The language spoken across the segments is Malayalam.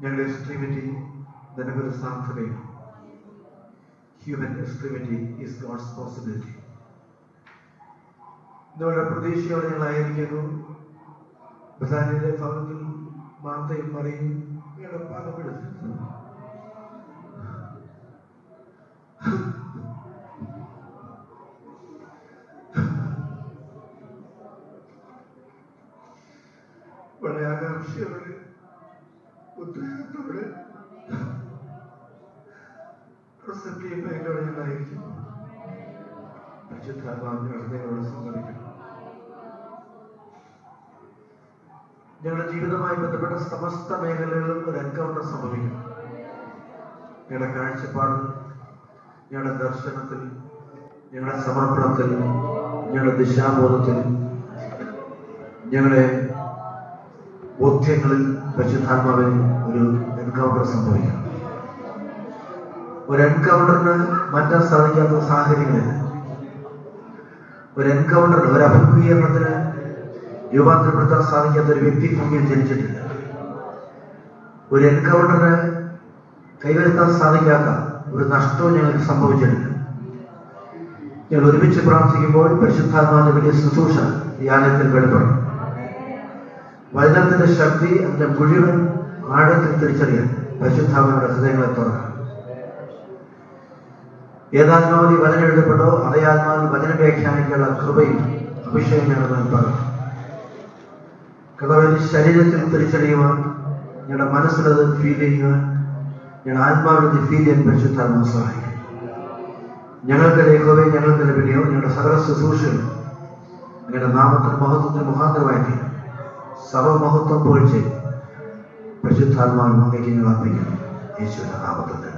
ഞങ്ങളുടെ എക്സ്ട്രീമിറ്റി നിലവിൽ സാധ്യതയും human extremity is God's possibility. നിങ്ങളുടെ പ്രതീക്ഷയോടെ ഞങ്ങളായിരിക്കുന്നു. ബഥാനിയുടെ ഭവനത്തിൽ മാർത്തയും മറിയും ഞങ്ങളുടെ പാകപ്പെടുത്തി വളരെ ആകാംക്ഷയോടെ ഉദ്വേഗത്തോടെ പ്രസക്തിയോടെ ഞങ്ങളായിരിക്കും. പരിശുദ്ധാത്മാവിന്റെ ഹൃദയങ്ങളോട് സംഭവിക്കണം. ഞങ്ങളുടെ ജീവിതവുമായി ബന്ധപ്പെട്ട സമസ്ത മേഖലകളിലും ഒരു എൻകൗണ്ടർ സംഭവിക്കും. ഞങ്ങളുടെ കാഴ്ചപ്പാടിൽ, ഞങ്ങളുടെ ദർശനത്തിൽ, ഞങ്ങളുടെ സമർപ്പണത്തിൽ, ഞങ്ങളുടെ ദിശാബോധത്തിൽ, ഞങ്ങളുടെ ബോധ്യങ്ങളിൽ പരിശുദ്ധാത്മാവിൽ ഒരു എൻകൗണ്ടർ സംഭവിക്കണം. ഒരു എൻകൗണ്ടറിന് മാറ്റാൻ സാധിക്കാത്ത സാഹചര്യങ്ങളില്ല. ഒരു എൻകൗണ്ടറിന്, ഒരു അഭിമുഖീകരണത്തിന് രൂപാന്തരപ്പെടുത്താൻ സാധിക്കാത്ത ഒരു വ്യക്തി ഭൂമിയിൽ ജനിച്ചിട്ടില്ല. ഒരു എൻകൗണ്ടറിന് കൈവരുത്താൻ സാധിക്കാത്ത ഒരു നഷ്ടവും ഞങ്ങൾക്ക് സംഭവിച്ചിട്ടില്ല. ഞങ്ങൾ ഒരുമിച്ച് പ്രാർത്ഥിക്കുമ്പോൾ പരിശുദ്ധാത്മാവിന്റെ വലിയ ശുശ്രൂഷ ഈ ആലയത്തിൽ വെളിപ്പെടും. വചനത്തിന്റെ ശക്തി അതിന്റെ മുഴുവൻ ആഴത്തിൽ തിരിച്ചറിയാൻ പരിശുദ്ധാത്മാവിന്റെ ഹൃദയങ്ങളെ തുറക്കണം. ഏതാത്മാവിൽ വചനം എഴുതപ്പെട്ടോ അതേ ആത്മാവിൽ വചനം വ്യാഖ്യാനിക്കാനുള്ള കൃപയും അഭിഷേകം ഞങ്ങൾ പറഞ്ഞു. കർത്താവിന്റെ ശരീരത്തിൽ തിരിച്ചറിയുവാൻ, ഞങ്ങളുടെ മനസ്സിലത് ഫീൽ ചെയ്യുവാൻ, ഞങ്ങളുടെ ആത്മാവിനെ ഫീൽ ചെയ്യാൻ പരിശുദ്ധാത്മാവ് സഹായിക്കും. ഞങ്ങൾക്ക് യഹോവേ, ഞങ്ങൾക്ക് ലഭിക്കുകയോ ഞങ്ങളുടെ സകല ശുശ്രൂഷകളും ഞങ്ങളുടെ നാമത്തിന് മഹത്വത്തിന് മുഖാന്തരമാക്കി സർവമഹത്വം പോഴ്ച പരിശുദ്ധാത്മാവിൽ അങ്ങേക്ക് ഞങ്ങൾ അർപ്പിക്കുന്നു. യേശുവിന്റെ നാമത്തിൽ തന്നെ.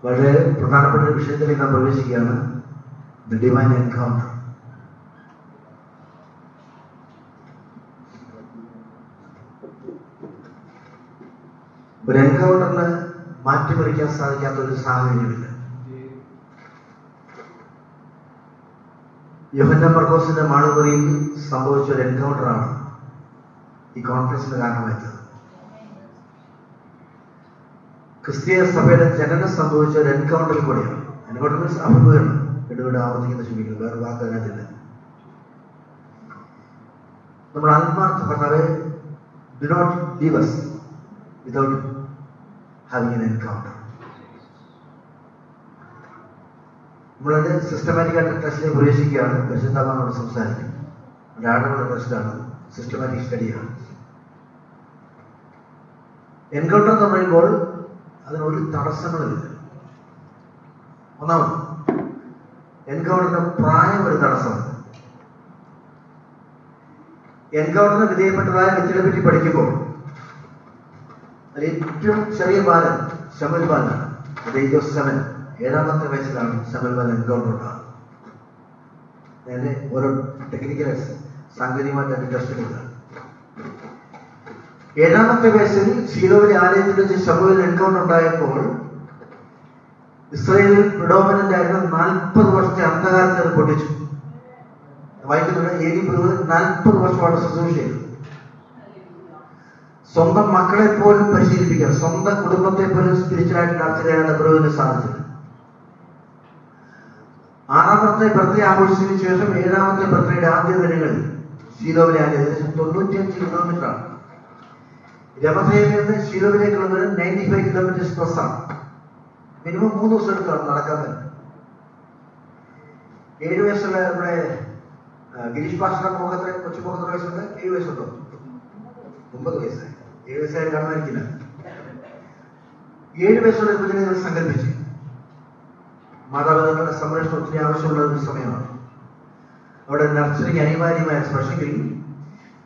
വളരെ പ്രധാനപ്പെട്ട ഒരു വിഷയത്തിലേക്ക് നാം പ്രവേശിക്കുകയാണ്. The divine encounter. ഒരു എൻകൗണ്ടറിന് മാറ്റിമറിക്കാൻ സാധിക്കാത്ത ഒരു സാഹചര്യമില്ല. യോഹന്നാൻ മർക്കോസിന്റെ മാളുമുറിയിൽ സംഭവിച്ച ഒരു എൻകൗണ്ടറാണ് ഈ കോൺഫറൻസിന് കാരണമായത്. ക്രിസ്തീയ സഭയുടെ ജനനം സംഭവിച്ച ഒരു എൻകൗണ്ടറിൽ കൂടെയാണ്. Encounter means അഭിമുഖീകരണം. ഇടപെടെ ആവർത്തിക്കുന്ന ശ്രമിക്കുന്നത്, വേറെ വാക്ക് അതിനകത്തില്ല. നമ്മൾ ആത്മാർത്ഥ പറഞ്ഞാൽ do not leave us without having an encounter. നമ്മളത് സിസ്റ്റമാറ്റിക്കായിട്ട് ടെസ്റ്റിലേക്ക് പ്രവേശിക്കുകയാണ്. പരിശുദ്ധാത്മാവിനോട് സംസാരിക്കും. ഒരാളുടെ ടെസ്റ്റാണ്, സിസ്റ്റമാറ്റിക് സ്റ്റഡിയാണ്. എൻകൗണ്ടർ എന്ന് പറയുമ്പോൾ അതിനൊരു തടസ്സങ്ങളില്ല. ഒന്നാമത് എൻകൗണ്ടറിന്റെ പ്രായം ഒരു തടസ്സമാണ്. എൻകൗണ്ടറിന് വിധേയപ്പെട്ടതായ വ്യക്തികളെ പറ്റി പഠിക്കുമ്പോൾ അതിൽ ഏറ്റവും ചെറിയ ബാലൻ ശമൽ ബാലാണ്. അത് 7 വയസ്സിലാണ് ശമൽ ബാലൻ എൻകൗണ്ടർ ഉണ്ടാകുന്നത്. അതിന്റെ ഓരോ ടെക്നിക്കൽ സാങ്കേതികമായിട്ട് അതിന്റെ ടെസ്റ്റ് എടുക്കുക. 7 വയസ്സിൽ ശീലോവിലെ ആലയത്തിൽ വെച്ച് ശമൂവേൽ എൻകൗണ്ടർ ഉണ്ടായപ്പോൾ ഇസ്രായേലിൽ പ്രിഡോമിനന്റ് ആയിരുന്ന 40 വർഷത്തെ അന്ധകാരത്തെ അത് പൊട്ടിച്ചു. വായിക്കുന്നത് ഏലി പുരോഹിതൻ 40 വർഷമാണ് ശുശ്രൂഷ ചെയ്തത്. സ്വന്തം മക്കളെ പോലും പരിശീലിപ്പിക്കാൻ, സ്വന്തം കുടുംബത്തെ പോലും സ്പിരിച്വലായിട്ട് അർച്ചനയാണ് പുരോഹിതന് സാധിച്ചത്. 6ാമത്തെ ബർത്ത്ഡേ ആഘോഷിച്ചതിന് ശേഷം 7ാമത്തെ ബർത്ത്ഡേയുടെ ആദ്യ ദിനങ്ങളിൽ ശീലോവിലെ ആലയം ഏകദേശം 95 കിലോമീറ്ററാണ്. രമസയിൽ നിന്ന് ശീലോവിലേക്കുള്ള ദൂരം 95 കിലോമീറ്റേഴ്സ് പ്ലസ്സാണ്. മിനിമം 3 ദിവസം എടുത്താണ് നടക്കാൻ തന്നെ. 7 വയസ്സുള്ള നമ്മുടെ ഗിരീഷ് പാസ്റ്ററുടെ മുഖത്ത് കൊച്ചുമുഖത്ത് വയസ്സുണ്ട്. 7 വയസ്സുണ്ടോ? 9 വയസ്സായി. 7 വയസ്സായി കാണുമായിരിക്കില്ല. 7 വയസ്സുള്ള കുഞ്ഞിനെ നിങ്ങൾ സങ്കല്പിച്ച്. മാതാപിതാക്കളുടെ സംരക്ഷണം ഒത്തിരി ആവശ്യമുള്ള ഒരു സമയമാണ്. അവിടെ നർച്ചറിക്ക് അനിവാര്യമായ പക്ഷെങ്കിൽ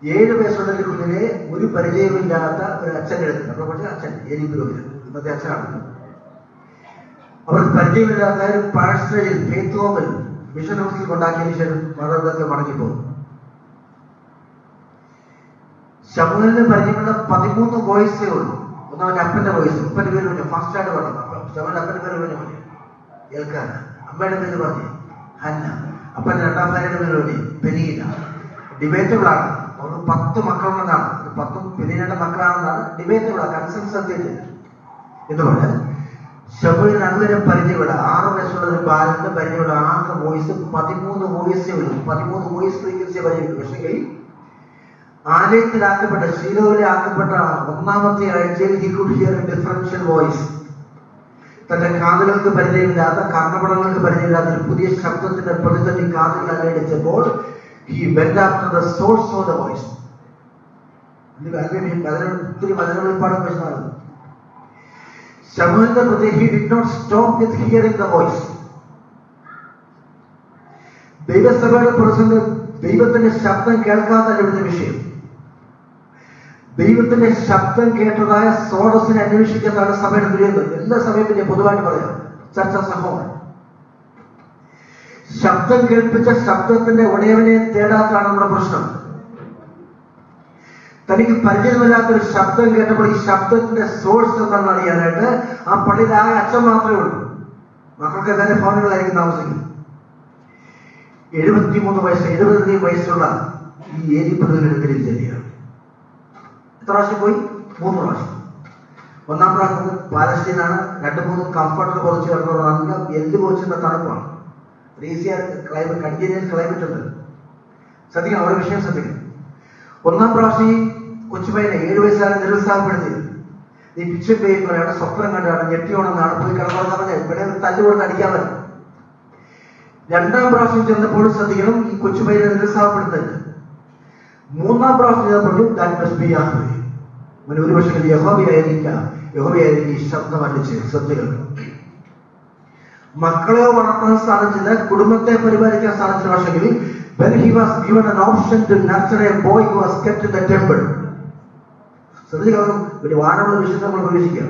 7 വയസ്സുള്ള ഒരു കുഞ്ഞിനെ ഒരു പരിചയമില്ലാത്ത ഒരു അച്ഛൻ്റെ അടുത്ത്, നമ്മുടെ പക്ഷേ അച്ഛൻ ഏലി പുരോഹിതൻ, ഇന്നത്തെ അച്ഛനാണ്, അവർക്ക് പരിചയമില്ലാത്ത പാഴ്സേജിൽ ഫെയ്ത്ത് ഹോമിൽ മിഷൻ ഹൗസിൽ കൊണ്ടാക്കിയതിനു ശേഷം മാതാപിതാക്കൾ മടങ്ങിപ്പോകും. ശമൂവേലിന് പരിചയമുള്ള 13 വോയിസേ ഉള്ളൂ. ഒന്നാമത്തെ അപ്പന്റെ വോയിസ്, ഉപ്പന്റെ പേര് ഫാസ്റ്റായിട്ട് പറഞ്ഞു. ശമൂവേലിന്റെ അപ്പന്റെ പേര് പറഞ്ഞു മതി, എൽക്കാന. അമ്മയുടെ പേര് പറഞ്ഞു ഹന്ന. അപ്പന്റെ രണ്ടാം ഭാര്യയുടെ പേര് പറഞ്ഞു പെനീന. ഡിബേറ്റബിൾ ആണ്. അവർക്ക് 10 മക്കളുണ്ടെന്നാണ്, 10 പെനീനയുടെ മക്കളാണെന്നാണ് ഡിബേറ്റബിൾ ആണ്, കൺസെൻസസ് എത്തിയിട്ടില്ല എന്ന് പറഞ്ഞാൽ ശമൂവേലിന് അങ്ങനെ പരിചയപ്പെട 6 വയസ്സുള്ള ഒരു ബാലന്റെ പരിചയപ്പെട ആകെ വോയിസ് 13 വോയിസേ ഉള്ളൂ. 13 വോയിസ് ഫ്രീക്വൻസിയെ പരിചയപ്പെട്ടു. പക്ഷേ ആലയത്തിലാക്കപ്പെട്ട ശീലോവിലെ ആക്കപ്പെട്ട 1ാമത്തെ ആഴ്ചയിൽ he could hear a differential voice. തന്റെ കാതുകൾക്ക് പരിചയമില്ലാത്ത, കർണപടങ്ങൾക്ക് പരിചയമില്ലാത്ത ഒരു പുതിയ ശബ്ദത്തിന്റെ പ്രതിധ്വനി കാതുകൾ അലയടിച്ചപ്പോൾ he went after the source of the voice. ഒത്തിരി വചനവെളിപ്പാടും പ്രശ്നമാണ്. ശമൂവേലിന്റെ പ്രതി he did not stop with hearing the voice. ദൈവസഭയുടെ പ്രസംഗം ദൈവത്തിന്റെ ശബ്ദം കേൾക്കാത്തല്ല ഇവിടുത്തെ വിഷയം. ദൈവത്തിന്റെ ശബ്ദം കേട്ടതായ സ്രോതസ്സിനെ അന്വേഷിക്കുന്നതാണ് സഭയുടെ ദുരിതം. എല്ലാ സമയത്തും ഞാൻ പൊതുവായിട്ട് പറയാം, ചർച്ച സംഭവമാണ്. ശബ്ദം കേൾപ്പിച്ച ശബ്ദത്തിന്റെ ഉടയവനെ തേടാത്തതാണ് നമ്മുടെ പ്രശ്നം. തനിക്ക് പരിചയമില്ലാത്തൊരു ശബ്ദം കേട്ടപ്പോൾ ഈ ശബ്ദത്തിന്റെ സോഴ്സ് എന്താണെന്ന് അറിയാനായിട്ട് ആ പള്ളിയിലായ അച്ഛൻ മാത്രമേ ഉള്ളൂ. മക്കൾക്ക് തന്നെ ഫോണുകളായിരിക്കും താമസിക്കും. 73 വയസ്സുള്ള ഈ ഏരിയപ്പെടുന്നതിനെടുക്കലിൽ തന്നെയാണ്. എത്ര പ്രാവശ്യം പോയി? 3 പ്രാവശ്യം. 1ാം പ്രാവശ്യം പാലസ്തീനാണ്. 2-3 കംഫർട്ടർ കുറച്ച് കിടന്നുള്ള നല്ല എല്ല് പോച്ചുന്ന തണുപ്പാണ്. ഈസിയായ ക്ലൈമറ്റ്, കണ്ടിന്യൂസ് ക്ലൈമറ്റ് ഉണ്ട്. ശ്രദ്ധിക്കണം, അവരുടെ വിഷയം ശ്രദ്ധിക്കണം. 1ാം പ്രാവശ്യം ഈ കൊച്ചുപയ്യനെ 7 വയസ്സാണ് നിരുത്സാഹപ്പെടുത്തിയത്. നീ പിക്ചർ പേപ്പറാണ്, സ്വപ്നം കണ്ടാണ്, ഞെട്ടിയോണെന്നാണ്, പോയി കിടന്നു പറഞ്ഞത്. ഇവിടെ തല്ലുകൊടുത്ത് അടിക്കാൻ വരും. 2ാം പ്രാവശ്യം ചെന്നപ്പോൾ ശ്രദ്ധിക്കണം, ഈ കൊച്ചുപയ്യനെ നിരുത്സാഹപ്പെടുത്തരുത്. 3ാം പ്രാവശ്യം ചെന്നപ്പോഴും ദാറ്റ് മസ്റ്റ് ബി യാഹ്വേ. അവന് ഒരു പക്ഷേ യഹോവയായിരിക്കാം ഈ ശബ്ദം അടിച്ച് ശ്രദ്ധകൾ. മക്കളെ വളർത്താൻ സാധിച്ചില്ല, കുടുംബത്തെ പരിപാലിക്കാൻ സാധിച്ചില്ല. പക്ഷെങ്കിൽ when he was given an option to nurture a boy who was kept in the temple. ശ്രദ്ധിക്കണം, ഒരു വാണമുള്ള വിഷയത്തെ നമ്മൾ പ്രവേശിക്കുക.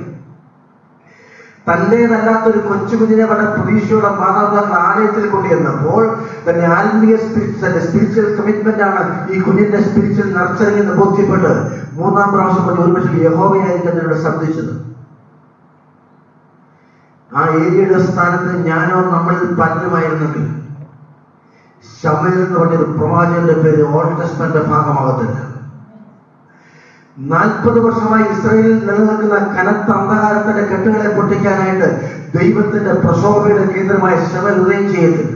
തന്റേതല്ലാത്തൊരു കൊച്ചുകുഞ്ഞിനെ വളരെ പ്രതീക്ഷയോടെ മാതാപിതാക്കൾ ആലയത്തിൽ കൊണ്ടുവന്നപ്പോൾ തന്നെ ആത്മീയ സ്പിരിച്വൽ കമ്മിറ്റ്മെന്റ് ആണ് ഈ കുഞ്ഞിന്റെ സ്പിരിച്വൽ നർച്ചറിംഗ് എന്ന് ബോധ്യപ്പെട്ട് 3ാം പ്രാവശ്യം കൊണ്ട് ഒരുപക്ഷെ യഹോവയായിരിക്കും എന്നോട് ശബ്ദിച്ചത്. ആ ഏരിയയുടെ സ്ഥാനത്ത് ഞാനോ നമ്മളിൽ പലരുമായിരുന്നെങ്കിൽ ശമൂവേൽ എന്ന് പറഞ്ഞൊരു പ്രവാചകന്റെ പേര് ഓൾഡ് ടെസ്റ്റ്മെന്റിന്റെ ഭാഗമാകത്തില്ല. 40 വർഷമായി ഇസ്രായേലിൽ നിലനിൽക്കുന്ന കനത്ത അന്ധകാരത്തിന്റെ കെട്ടുകളെ പൊട്ടിക്കാനായിട്ട് ദൈവത്തിന്റെ പ്രശോഭയുടെ കേന്ദ്രമായ ശമൂവേൽ ഉദയം ചെയ്യത്തില്ല.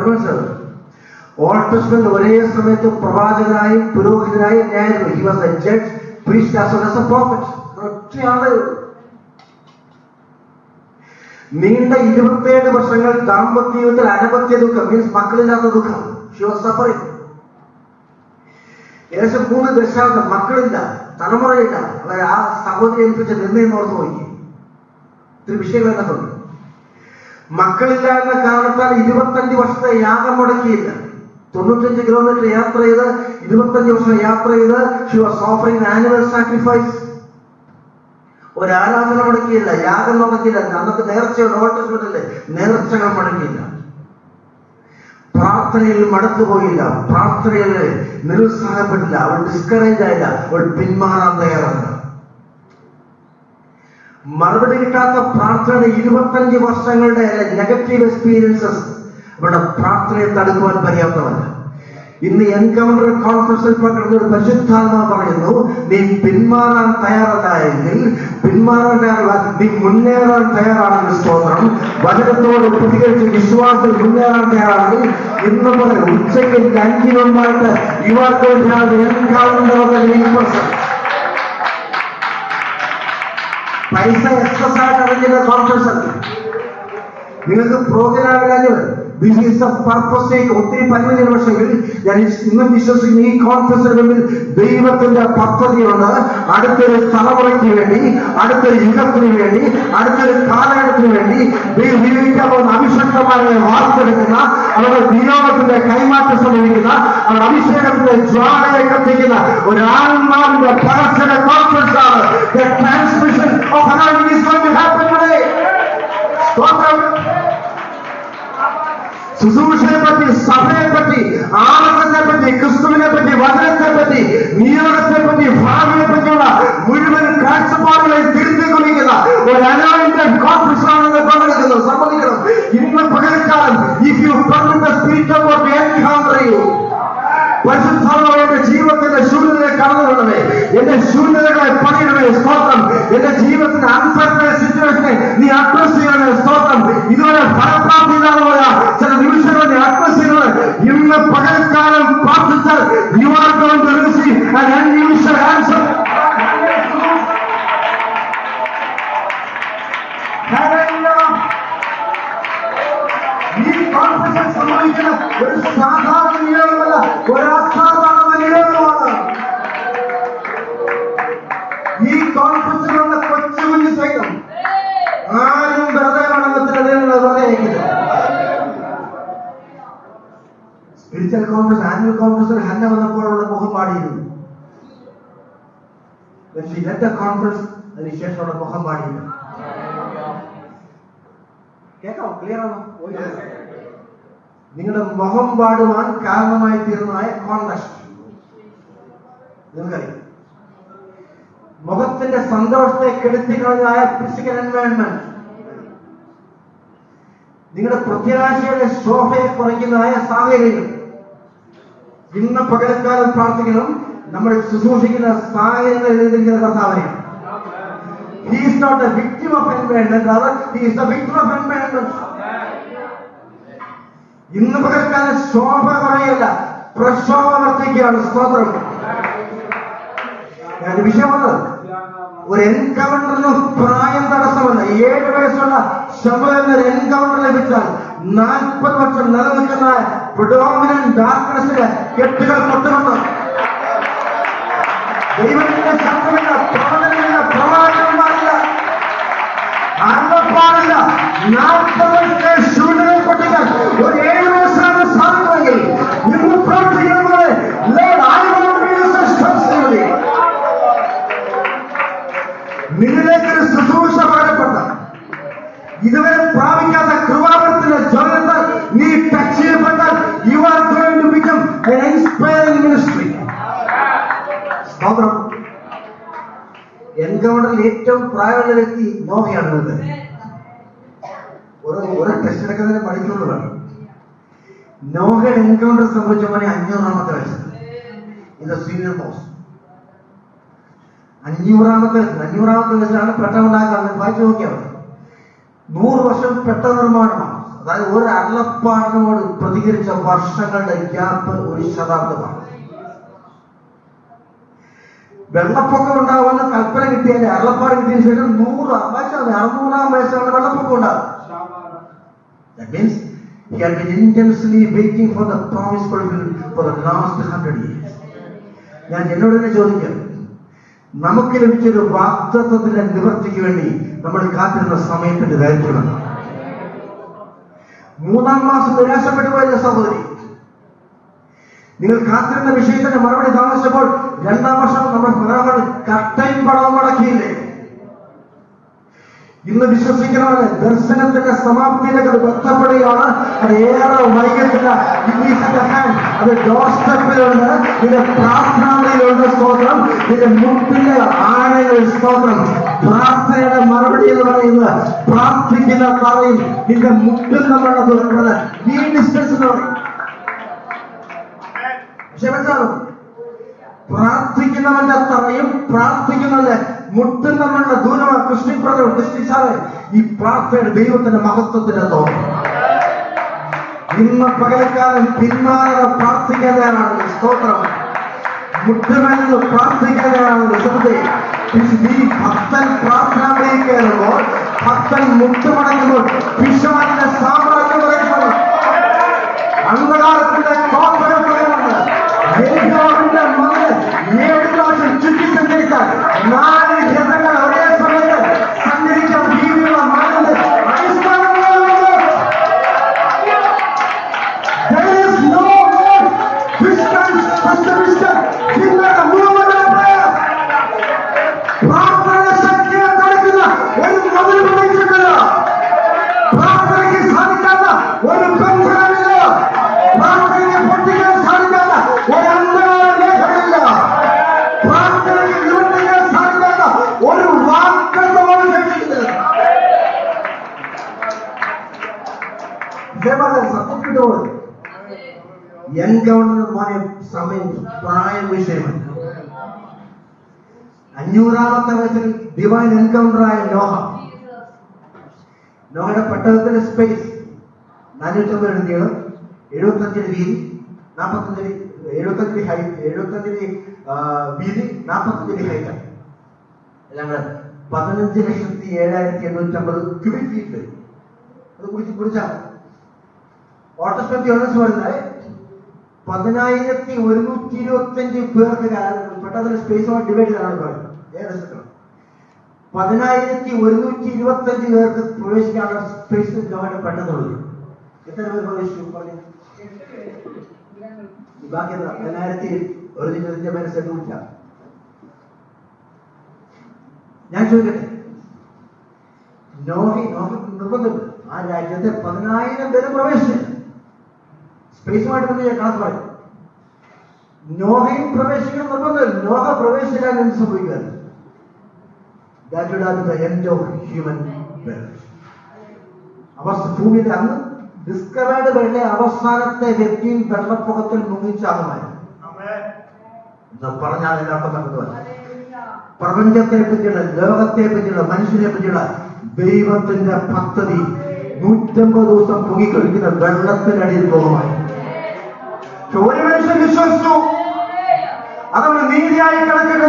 മനസ്സിലാവും. ഓൾഡ് ടെസ്റ്റ്മെന്റ് ഒരേ സമയത്ത് പ്രവാചകനായും പുരോഹിതനായും ന്യായാധിപതി. He was a judge, priest as well as a prophet. ഒറ്റയാളേ ഉള്ളൂ. നീണ്ട 27 വർഷങ്ങൾ ദാമ്പത്യ ജീവിതത്തിൽ അനപത്യ ദുഃഖം, മീൻസ് മക്കളില്ലാത്ത ദുഃഖം. She was suffering. ഏകദേശം 3 ദശാബ്ദം മക്കളില്ല, തലമുറയില്ല. അവർ ആ സഹോദരി ഏൽപ്പിച്ച നിർണയം ഓർത്ത് നോക്കി. ഇത്തിരി വിഷയങ്ങൾ എന്നൊക്കെ. മക്കളില്ല എന്ന കാരണത്താൽ 25 വർഷത്തെ യാഗം മുടക്കിയില്ല. 95 കിലോമീറ്റർ യാത്ര ചെയ്ത് 25 വർഷം യാത്ര ചെയ്ത് she was offering an annual sacrifice. ഒരാരാധന മുടക്കിയില്ല, യാഗം മുടക്കിയില്ല. അന്നത്തെ നേർച്ചയുടെ ഓൾഡ് ടെസ്റ്റ്മെന്റിലെ നേർച്ചകൾ മുടക്കിയില്ല. പ്രാർത്ഥനയിൽ മടുത്തുപോയില്ല, പ്രാർത്ഥനയിൽ നിരുത്സാഹപ്പെട്ടില്ല, അവൾ ഡിസ്കറേജ് ആയില്ല, അവൾ പിന്മാറാൻ തയ്യാറല്ല. മറുപടി കിട്ടാത്ത പ്രാർത്ഥനയുടെ 25 വർഷങ്ങളുടെ നെഗറ്റീവ് എക്സ്പീരിയൻസസ് അവരുടെ പ്രാർത്ഥനയെ തടുക്കുവാൻ പര്യാപ്തമല്ല. ഇന്ന് എൻകൗണ്ടർ കോൺഫറൻസിൽ പങ്കെടുത്ത ഒരു പരിശുദ്ധാത്മാവ് പറയുന്നു, നീ പിന്മാറാൻ തയ്യാറല്ല, നീ മുന്നേറാൻ തയ്യാറാണെങ്കിൽ സ്തോത്രം, വചനത്തോട് പ്രതികരിച്ച് വിശ്വാസത്തിൽ മുന്നേറാൻ തയ്യാറാണെങ്കിൽ ഇന്ന് മുതൽ ഉച്ചയ്ക്ക് 5 മുമ്പായിട്ട് പൈസ എക്സസ് ആയിട്ട് അറിഞ്ഞില്ല കോൺഫറൻസ് അല്ല. നിങ്ങൾക്ക് പ്രോഗ്രാമിൽ this is the purpose. ഒത്തിരി പരിമിതികൾ. പക്ഷെങ്കിൽ ഞാൻ ഇന്നും വിശ്വസിക്കുന്ന ഈ കോൺഫറൻസിന് മുമ്പിൽ ദൈവത്തിന്റെ പദ്ധതിയുണ്ട്. അടുത്തൊരു തലമുറയ്ക്ക് വേണ്ടി, അടുത്തൊരു യുഗത്തിന് വേണ്ടി, അടുത്തൊരു കാലഘട്ടത്തിന് വേണ്ടി അഭിഷക്തമായി വാർത്തെടുക്കുന്ന, അവരുടെ വിനോദത്തിന്റെ കൈമാറ്റം സംഭവിക്കുന്ന, അവരുടെ അഭിഷേകത്തിന്റെ ജ്വാലയെ കത്തിക്കുന്ന ഒരു ആത്മാവിന്റെ പരസ്പര കോൺഫറൻസ് ആണ്. The transmission of anointing is going to happen today. ശുശ്രൂഷയെ പറ്റി, സഭയെ പറ്റി, ആനന്ദത്തെ പറ്റി, ക്രിസ്തുവിനെ പറ്റി, വചനത്തെ പറ്റി, നിയോഗത്തെ പറ്റി, ഭാവിയെ പറ്റിയുള്ള മുഴുവൻ കാഴ്ചപ്പാടുകളെ തിരുത്തി കുറിക്കുന്ന ഒരു അനാവിന്റെ എന്റെ ശൂന്യതകളെ പണിയണമേ സ്തോത്രം. എന്റെ ജീവിതത്തിന്റെ അൺസർട്ടൻ സിറ്റുവേഷനെ നീ അഡ്രസ് ചെയ്യണമേ സ്തോത്രം. ഇതുവരെ ഫലപ്രാപ്തിയില്ലാതെ പോയ ചില നിമിഷങ്ങൾ നീ അഡ്രസ് ചെയ്യണമേ. ഇന്ന് പകൽക്കാലം പ്രാർത്ഥിച്ചാൽ you are going to receive an unusual answer. ഈ കോൺഫറൻസ് സംഭവിക്കുന്ന ഒരു സാധാരണ നിയോഗമല്ല, ഒരു അസാധാരണ നിയോഗമാണ്. ഈ കോൺഫറൻസിലുള്ള കൊച്ചു കുഞ്ഞു സൈന്യം ആരും വെറുതെ വേണമെന്നതിനുള്ള വെറുതെ സ്പിരിച്വൽ കോൺഫറൻസ്, ആനുവൽ കോൺഫറൻസിൽ ഹന്ന വന്നപ്പോഴുള്ള മുഖം പാടിയിരുന്നു. കോൺഫറൻസ് അതിനുശേഷമുള്ള മുഖം പാടിയിരുന്നു. കേൾക്കാമോ? ക്ലിയർ ആണോ? നിങ്ങളുടെ മുഖം പാടുവാൻ കാരണമായി തീർന്നതായ കോൺടെക്സ്റ്റ് നിങ്ങൾക്കറിയാം. മുഖത്തിന്റെ സന്തോഷത്തെ കെടുത്തിക്കളഞ്ഞതായ ഫിസിക്കൽ എൻവയോൺമെന്റ്, നിങ്ങളുടെ പ്രത്യാശയുടെ ശോഭയെ കുറയ്ക്കുന്നതായ സാഹചര്യങ്ങൾ. ഇന്ന് പകൽക്കാലം പ്രാർത്ഥിക്കണം. നമ്മൾ ശുശ്രൂഷിക്കുന്ന സാഹചര്യങ്ങൾ എഴുതിയിരിക്കുന്ന കർത്താവിനെയാണ്. He is not a victim of environment, rather he is the victim of environment. ഇന്ന് പകൽക്കാലം ശോഭ കുറയല്ല, പ്രശോഭ വർദ്ധിക്കുകയാണ്. സ്തോത്രം. ഞാൻ വിഷയം വന്നത് ഒരു എൻകൗണ്ടറിന് പ്രായം തടസ്സമല്ല. 7 വയസ്സുള്ള ശബരിന് എൻകൗണ്ടർ ലഭിച്ചാൽ 40 വർഷം നിലനിൽക്കുന്ന പ്രിഡോമിനന്റ് ഡാർക്ക്നെസ്സിന് കെട്ടുകൾ പൊട്ടുമെന്ന് ദൈവത്തിന്റെ ശബ്ദമില്ല, പ്രവചനമില്ല, പ്രവാചകന്മാരില്ല, പാടില്ല. 40 വയസ്സിലെ ശൂന്യതയെ പൊട്ടിക്കാൻ ഒരു 7 വയസ്സാണ് സാധിക്കുമെങ്കിൽ ഇന്ന് പ്രവർത്തിക്കുന്നത് നിന്നിലേക്ക് ഒരു ശുശ്രൂഷ പകരപ്പെട്ട ഇതുവരെ പ്രാപിക്കാത്ത കൃപാവരത്തിന്റെ ജ്വലനത്താൽ നീ ടച്ച് ചെയ്യപ്പെട്ടാൽ you are going to become an inspiring ministry. എൻകൗണ്ടറിൽ ഏറ്റവും പ്രായമുള്ള വ്യക്തി നോഹയാണ്. ഒരു ടെസ്റ്റ് എടുക്കുന്നതിന് പഠിക്കുന്നത് വേണം. നോഹയുടെ എൻകൗണ്ടർ സംഭവിച്ച പോലെ 500ാമത്തെ വയസ്സ്. ഇത് സീനിയർ മോസ്റ്റ്. 500ാമത്തെ വയസ്സിലാണ് പെട്ടെന്നുണ്ടാക്കാൻ വായിച്ചു നോക്കിയാൽ 100 വർഷം പെട്ടെന്ന് നിർമ്മാണമാണ്. അതായത് ഒരു അരുളപ്പാടിനോട് പ്രതികരിച്ച വർഷങ്ങളുടെ ഗ്യാപ്പ് 1 ശതാബ്ദമാണ്. വെള്ളപ്പൊക്കം ഉണ്ടാവുന്ന കൽപ്പന കിട്ടിയാൽ അരുളപ്പാട് കിട്ടിയ ശേഷം 600ാം വയസ്സാണ് വെള്ളപ്പൊക്കം ഉണ്ടാകുന്നത്. That means he had been intensely waiting for the promise fulfilled for the last 100 years. ഞാൻ എന്നോട് തന്നെ ചോദിക്കാം, നമുക്ക് ലഭിച്ചൊരു വാഗ്ദത്തത്തിന്റെ നിവൃത്തിക്ക് വേണ്ടി നമ്മൾ കാത്തിരുന്ന സമയത്തിന്റെ ദൈർഘ്യമാണ്. 3ാം മാസം നിരാശപ്പെട്ടു പോയ സഹോദരി, നിങ്ങൾ കാത്തിരുന്ന വിഷയത്തിന്റെ മറുപടി താമസിച്ചപ്പോൾ 2ാം വർഷം നമ്മൾ കട്ടയും പടവും അടക്കിയില്ലേ? ഇന്ന് വിശ്വസിക്കണമെന്ന് ദർശനത്തിന്റെ സമാപ്തിയിലേക്ക് അത് ബന്ധപ്പെടുകയാണ്. അത് ഏറെ വൈകത്തില്ല. അത് ഡോർ സ്റ്റെപ്പിലുണ്ട്, നിന്റെ പ്രാർത്ഥനയിലുണ്ട്. സ്തോത്രം. നിന്റെ മുട്ടിലെ ആഴങ്ങളിൽ സ്തോത്രം. പ്രാർത്ഥനയുടെ മറുപടി എന്ന് പറയുന്നത് പ്രാർത്ഥിക്കുന്ന പറയും നിന്റെ മുട്ടിൽ നമ്മളുടെ തുറക്കുന്നത് ഈ ഡിസ്റ്റൻസ് എന്ന് പറയും. ക്ഷമിച്ചാലും പ്രാർത്ഥിക്കുന്നവന്റെ തറയും പ്രാർത്ഥിക്കുന്നവന്റെ മുട്ടും നമ്മളുടെ ദൂരമാണ്. ക്രിസ്ത്യൻ ഈ പ്രാർത്ഥനയുടെ ദൈവത്തിന്റെ മഹത്വത്തിന്റെ തോന്നൽ. ഇന്ന് പകൽക്കാലം പിന്മാറാതെ പ്രാർത്ഥിക്കേണ്ടതാണ്. സ്തോത്രം. മുട്ടുമെന്ന് പ്രാർത്ഥിക്കേണ്ടതാണ്. ശ്രദ്ധ. ഈ ഭക്തൻ പ്രാർത്ഥന കയറുമ്പോൾ, ഭക്തൻ മുട്ടുമടങ്ങുമ്പോൾ വിശ്വാസിന്റെ സാമ്രാജ്യം പറയുന്നത് അന്ധകാരത്തിന്റെ കോപ്പകൾ പറയുന്നുണ്ട്. യേശുവിന്റെ മകൻ 7 പ്രാവശ്യം ചുറ്റി സഞ്ചരിച്ചാൽ 4 രഥങ്ങൾ ഒരേ സമയത്ത് സഞ്ചരിക്കാൻ രീതിയിലുള്ള മകന്റെ പ്രാർത്ഥന ശക്തിയെ തടുക്കുന്ന ഒരു മതിൽ പണിയിച്ചിട്ടില്ല. പ്രാർത്ഥനയ്ക്ക് സാധിക്കാത്ത ഒരു ബന്ധനമില്ല. പ്രാർത്ഥനയ്ക്ക് പൊട്ടിക്കാൻ സാധിക്കാത്ത ഒരു അന്ധകാര ലേഖനമില്ല. പ്രാർത്ഥനയ്ക്ക് നിവർത്തിക്കാൻ സാധിക്കാത്ത ഒരു വാഗ്ദത്തമാണ് ശക്തിക്കുന്നത്. സത്യപ്പെട്ടോട് എൻകൗണ്ടർ സമയം പ്രായം വിഷയമല്ല. 500-ാമത്തെ വയസ്സിൽ ഡിവൈൻ എൻകൗണ്ടറായ നോഹയുടെ പെട്ടകത്തിന്റെ സ്പേസ് 450 അടി നീളം, 75 അടി വീതി, 75 അടി വീതി, 45 അടി ഹൈറ്റ്. എല്ലാം 15,07,850 ക്യൂബിക് ഫീറ്റ്. അത് കുറിച്ചാൽ ഓട്ടോസ്പെക്ട് യൂണിറ്റ്സ് വരുന്നത് 10,125 പേർക്ക് പെട്ടെന്ന് സ്പേസുമായി ഡിവൈഡ് ചെയ്താണ് പറയുന്നത്. 10,125 പേർക്ക് പ്രവേശിക്കാനുള്ള സ്പേസ് ലോകയുടെ പെട്ടെന്നുള്ളത്. എത്ര പേർ പ്രവേശിച്ചു പറഞ്ഞു? ബാക്കി 10,000 മനസ്സിലില്ല. ഞാൻ ചോദിക്കട്ടെ, നോഹി നിർബന്ധമില്ല ആ രാജ്യത്തെ 10,000 പേര് പ്രവേശിച്ചു. സ്പേസുമായിട്ട് കണക്ക് പറയും. നോഹയും പ്രവേശിക്കാൻ നിർബന്ധമില്ല. നോഹ പ്രവേശിക്കാൻ എന്ത് സംഭവിക്കാറ്? That would have been the end of human life. ഭൂമിയുടെ അന്ന് ഡിസ്കവേർഡ് വേണ്ട അവസാനത്തെ വ്യക്തിയും വെള്ളപ്പൊക്കത്തിൽ മുങ്ങിച്ചാകുമായിരുന്നു. പറഞ്ഞാൽ എല്ലാവർക്കും നടന്നതല്ല. പ്രപഞ്ചത്തെ പറ്റിയുള്ള, ലോകത്തെ പറ്റിയുള്ള, മനുഷ്യനെ പറ്റിയുള്ള ദൈവത്തിന്റെ പദ്ധതി 150 ദിവസം പൊങ്ങിക്കൊഴിക്കുന്ന വെള്ളത്തിനടിയിൽ പോകുമായിരുന്നു. ഒരു മനുഷ്യൻ വിശ്വസിച്ചു, അതവന് നീതിയായി കിടക്കുന്ന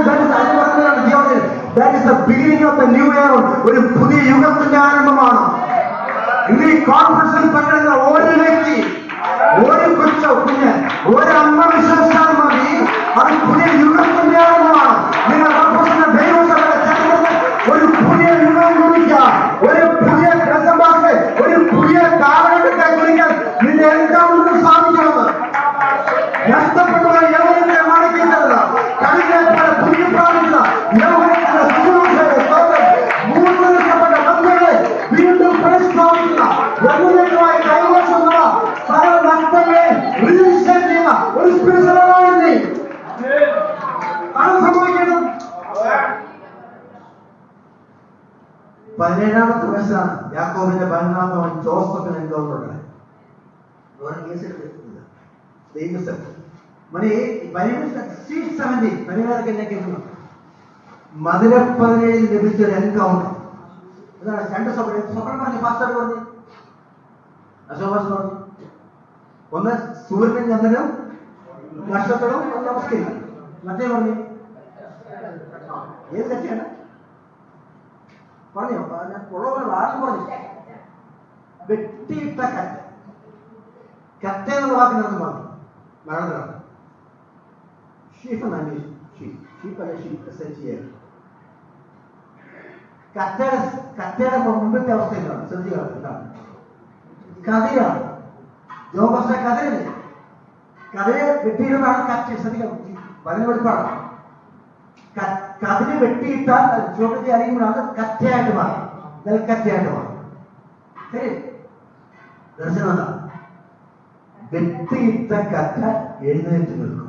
ഒരു പുതിയ യുഗത്തിന്റെ ആരംഭമാണ്. ഇന്ന് ഈ കോൺഫറൻസിൽ പങ്കെടുക്കുന്ന ഒരു വ്യക്തി, ഒരു കുഞ്ഞ്, ഒരു അമ്മ വിശ്വസിച്ചാൽ മതി, അത് പുതിയ യുഗത്തിന്റെ ആരംഭമാണ്. നിങ്ങൾ ദൈവസഭയുടെ ചരിത്രത്തിൽ ഒരു പുതിയ യുഗം കുറിക്കാൻ, ഒരു പുതിയ ഗ്രന്ഥമാക്ക്, ഒരു പുതിയ കാലഘട്ടത്തെ കുറിക്കാൻ നിന്റെ എൻകൗണ്ടർ സാധിക്കുന്നത്. നഷ്ടപ്പെട്ടവർ യൗവനത്തെ മാണിക്കുന്നത്, കഴിഞ്ഞ പുതിയ പ്രാപിച്ച യൗവനത്തിന്റെ മൂന്നപ്പെട്ട ബന്ധങ്ങളെ വീണ്ടും പുനഃസ്ഥാപിക്കുന്ന, യൗവനങ്ങളുമായി കൈവശമുള്ള സകല നഷ്ടങ്ങളെ റിലീസ് ചെയ്യുന്ന ഒരു സ്പിരിച്വലാണ് നീ. ആണ് സംഭവിക്കുന്നത്. 17-ാമത്തെ വയസ്സാണ് യാക്കോബിന്റെ 15-ാമത്തെ മകൻ ജോസഫിന് എൻകൗണ്ടർ ഉണ്ടായത്. മധുര 17 ലഭിച്ചൊരു എൻകൗണ്ടർ. ഇതാണ് രണ്ട് സ്വപ്നം പറഞ്ഞു. പാസ്റ്റർ പറഞ്ഞു, അശോകാസ് പറഞ്ഞു. ഒന്ന് സൂര്യനും ചന്ദ്രനും നക്ഷത്രവും നമസ്കരിക്കും. മറ്റേ പറഞ്ഞു ഏത് കക്ഷിയാണ് പറഞ്ഞോ? ആദ്യം പറഞ്ഞു വെട്ടിയിട്ട കറ്റ. കറ്റ എന്നുള്ള വാക്കിനർത്ഥം പറഞ്ഞു മരണത്തിലാണ്. ഷീഫെന്നാണ് ഷീപ്പല്ല ഷീപ്പ്. കറ്റയുടെ മുമ്പത്തെ അവസ്ഥ എന്താണ്? ശ്രദ്ധിക്കുക, കതിരാണ്. ജോബസ്റ്റ കതിരല്ലേ? കതിര് വെട്ടിയിടുന്നതാണ് കറ്റ. ശ്രദ്ധിക്കുക, വളരെ വെളുപ്പാണ്. കതിര് വെട്ടിയിട്ടാൽ ചോട്ടത്തി അറിയുമ്പോഴാണ് കറ്റയായിട്ട് മാറും, നെൽക്കറ്റയായിട്ട് മാറും. ശരി, ദർശനം എന്താ? വെട്ടിയിട്ട കറ്റ എഴുന്നേറ്റ് നിൽക്കും.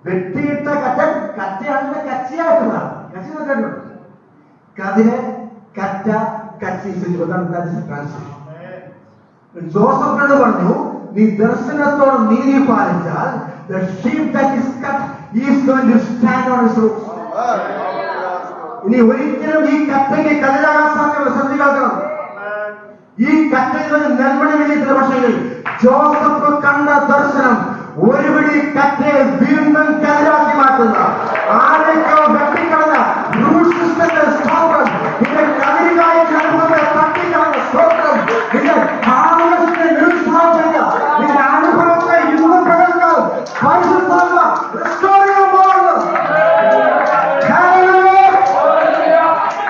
വെട്ടിയിട്ട കറ്റയാണെന്ന് കച്ചിയായിട്ട് മാറും. കച്ചി നോക്കിയിട്ടുണ്ട്. കതിര്, കറ്റ, കച്ചി. ജോസഫിനോട് പറഞ്ഞു, നീ ദർശനത്തോട് നീതി പാലിച്ചാൽ the sheep that is cut is going to stand on its roots. ഇനി ഒരിക്കലും ഈ കറ്റയ്ക്ക് കതിരാകാൻ സാധ്യത. ശ്രദ്ധിക്കണം, ഈ കറ്റയിൽ നിന്ന് നെൽമണി വിളിയത്തില്ല. പക്ഷേ ജോസഫ് കണ്ട ദർശനം ഒരു പിടി കറ്റയെ വീണ്ടും കതിരാക്കി മാറ്റുന്ന, ആരൊക്കെയോ വെട്ടിക്കളഞ്ഞ റൂട്ട് സിസ്റ്റത്തെ സ്തോത്രം, നിന്റെ കതിരിലായി അനുഭവത്തെ തട്ടിക്കളഞ്ഞ സ്തോത്രം, നിന്റെ ആവേശത്തെ നിരുത്സാഹം, നിന്റെ അനുഭവത്തെ ഇന്ന് പകർന്നാൽ പരിശുദ്ധാത്മ restore your world.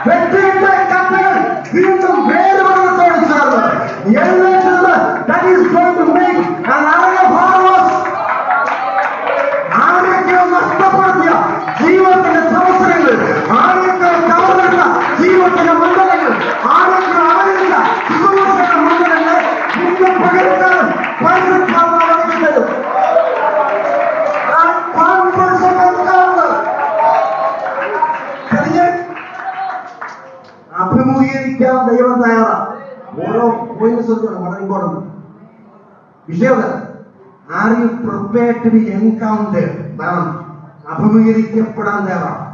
വെട്ടിയിട്ട കറ്റകൾ വീണ്ടും വേരുവെള്ളത്തോട് ചേർന്ന് എഴുന്നേറ്റത് that is going to make an army of harvest. ആരൊക്കെയോ നഷ്ടപ്പെടുത്തിയ ജീവിതത്തിന്റെ അവസരങ്ങൾ, ആരൊക്കെ കവർന്നിട്ട ജീവിതത്തിന്റെ മണ്ഡലങ്ങൾ, ആരൊക്കെ അവരില്ല ശുശ്രൂഷയുടെ മണ്ഡലങ്ങൾ ഇന്ന് പകർത്താൻ പരിശുദ്ധാത്മാവ് തരും. അഭിമുഖീകരിക്കാൻ ദൈവം തയ്യാറാണ്. ഓരോ പോയിന്റ് വളരെ ഇമ്പോർട്ടന്റ് വിഷയം. Are you prepared to be encountered? അഭിമുഖീകരിക്കപ്പെടാൻ തയ്യാറാണ്.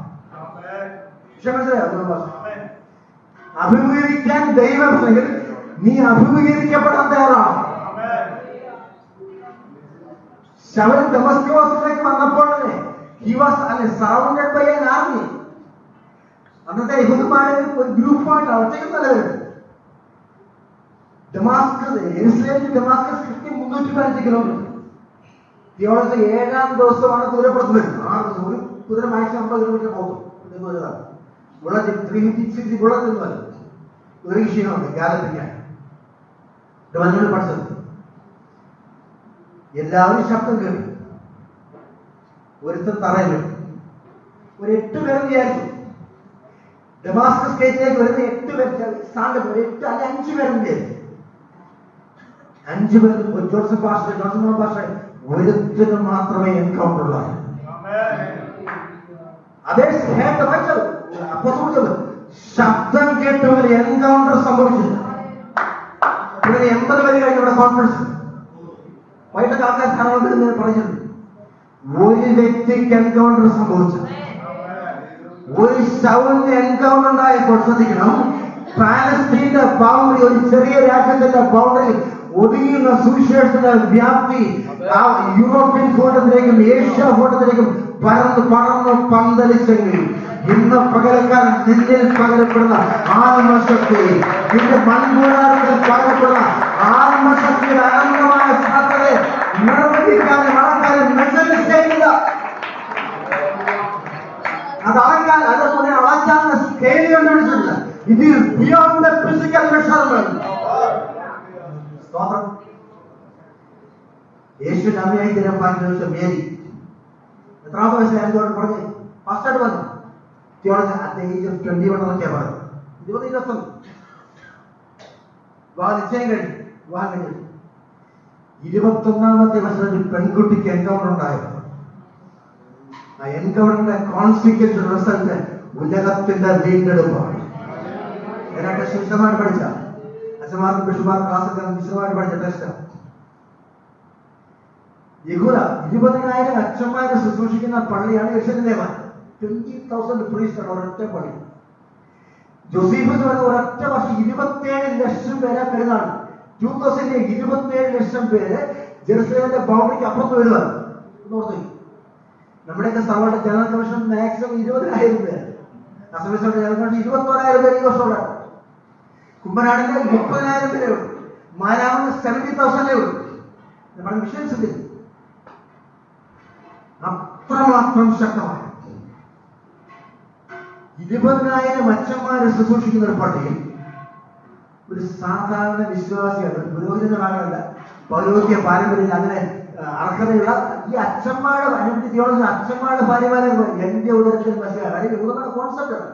അഭിമുഖീകരിക്കാൻ ദൈവം നീ അഭിമുഖീകരിക്കപ്പെടാൻ തയ്യാറാണ്. ശൗൽ ദമസ്കസിലേക്ക് വന്നപ്പോൾ he was surrounded by an army. അന്നത്തെ യഹൂദന്മാരെ ഒരു ഗ്രൂപ്പായിട്ട് ഒറ്റയ്ക്കല്ല വരുന്നത്. ഡമാസ്കസ്, യെരുശലേമിൽ ഡമാസ്കസ് കൃത്യം 315 കിലോമീറ്റർ. തിയോളജി 7-ാം ദിവസമാണ് കുതിരപ്പുറത്ത് വരുന്നത്. 6 ദിവസം ഒരു കുതിര മാക്സിമം 50 കിലോമീറ്റർ പോകും. ബുള്ളറ്റ് 350cc ബുള്ളറ്റ് ഒന്നുമല്ല, കുതിരയ്ക്ക് ക്ഷീണമുണ്ട് ഗാലപ്പിക്കാൻ. മഞ്ഞൾ പഠിച്ചത് എല്ലാവരും ശബ്ദം കേട്ടു. ഒരുത്തൻ തറയിൽ ഒരു 8 പേരെന്ന് വിചാരിച്ചു. ഡമാസ്കസ് ഗേറ്റിലേക്ക് വരുന്ന 8 പേർ, 8 അല്ലെ 5 പേരെന്ന് വിചാരിച്ചു. 5 പേർ ജോസഫ് പാഷ ഒരുത്തിന് മാത്രമേ എൻകൗണ്ടർ ഉള്ളായിരുന്നു. അതേ ശബ്ദം കേട്ടവർ എൻകൗണ്ടർ സംഭവിച്ചില്ല. ഇവിടെ 80 പേര് കഴിഞ്ഞ ഇവിടെ കോൺഫറൻസ് വൈകിട്ട് ആൾക്കാർ ധാരാളം പറഞ്ഞിട്ടുണ്ട്. ഒരു വ്യക്തിക്ക് എൻകൗണ്ടർ സംഭവിച്ചു. ഒരു ശൗലിന് എൻകൗണ്ടർ ഉണ്ടായപ്പോൾ ശ്രദ്ധിക്കണം, പാലസ്തീന്റെ ബൗണ്ടറി, ഒരു ചെറിയ രാജ്യത്തിന്റെ ബൗണ്ടറി ഒതുങ്ങിയുന്ന സുവിശേഷത്തിന്റെ വ്യാപ്തി യൂറോപ്യൻ ഭൂഖണ്ഡത്തിലേക്കും ഏഷ്യ ഭൂഖണ്ഡത്തിലേക്കും പടർന്ന് പന്തലിച്ചെങ്കിൽ ഇന്ന് പകരക്കാരൻ നിന്നിൽ പകരപ്പെടുന്ന ആത്മശക്തി, നിന്റെ മൺകൂടാരത്തിൽ പകരപ്പെടുന്ന ആത്മശക്തിയുടെ അനന്തമായ സാധ്യതയെ നിർവഹിക്കാനും ആൾക്കാരെ മെസ്സേജ് ചെയ്യുക. അത് അളക്കാൻ, അതുപോലെ അളക്കാനുള്ള സ്കെയിൽ കണ്ടുപിടിച്ചിട്ടില്ല. ഇത് ബിയോണ്ട് ദ ഫിസിക്കൽ മെഷർമെന്റ്. യേശുവിന്റെ അമ്മയായി തീരാൻ ചോദിച്ച മേരി എത്രാമത്തെ വയസ്സായിരുന്നു പറഞ്ഞ് ഫസ്റ്റായിട്ട് പറഞ്ഞു. Theology at the age of 21 എന്നൊക്കെയാ പറഞ്ഞത്. 20-21 വിവാഹം നിശ്ചയം കഴിഞ്ഞു. വിവാഹം കഴിഞ്ഞു 21ാമത്തെ വർഷത്തിൽ പെൺകുട്ടിക്ക് എൻകൗണ്ടർ ഉണ്ടായിരുന്നു. ആ എൻകൗണ്ടറിന്റെ കോൺസിക്വൻസ് റിസൾട്ട് ഉലകത്തിന്റെ വീണ്ടെടുപ്പാണ്. ഇതിനൊക്കെ വിശദമായിട്ട് പഠിച്ച അച്ഛന്മാർക്കും ബിഷുമാർക്കും ക്ലാസ്സൊക്കെ വിശദമായിട്ട് പഠിച്ച ടെസ്റ്റാണ്. യഹൂദ 20,000 അച്ഛന്മാരെ ശുശ്രൂഷിക്കുന്ന പള്ളിയാണ് യെരുശലേം ദേവാലയം. 20,000 പ്രീസ്റ്റ് ഒരൊറ്റ പള്ളി. ജോസീഫസ് പറഞ്ഞ ഒരൊറ്റ വർഷം 27 ലക്ഷം പേരെ പെരുന്നാണ്. 27 ലക്ഷം പേര് ജെറുസലേമിന്റെ ബൗണ്ടറിക്ക് അപ്പുറത്ത് വരുവാണ്. നമ്മുടെയൊക്കെ സഭയുടെ ജനറൽ കമ്മീഷൻ മാക്സിമം 20,000 പേര്. അസംബ്ലിയുടെ ജനറൽ കമ്മീഷൻ 21,000 പേര് ഈ വർഷം ഉണ്ടാകും. കുമ്പനാടിന്റെ 30,000 പേരേ ഉള്ളൂ. മാരാമന് 70,000 ഉള്ളൂ. നമ്മുടെ വിഷയം അത്രമാത്രം ശക്തമാണ്. 20,000 അച്ഛന്മാരെ ശുശ്രൂഷിക്കുന്ന ഒരു പള്ളിയിൽ ഒരു സാധാരണ വിശ്വാസിയാണ്, പുരോഹിതനാകല്ല, പൗരോഹിത്യ പാരമ്പര്യം അങ്ങനെ അർഹതയുള്ള ഈ അച്ഛന്മാരുടെ അനുഭൂതിയോടെ അച്ഛന്മാരുടെ ഭാര്യമാരെ എന്റെ ഉദരത്തിൽ മസിയ കോൺസെപ്റ്റ് ആണ്.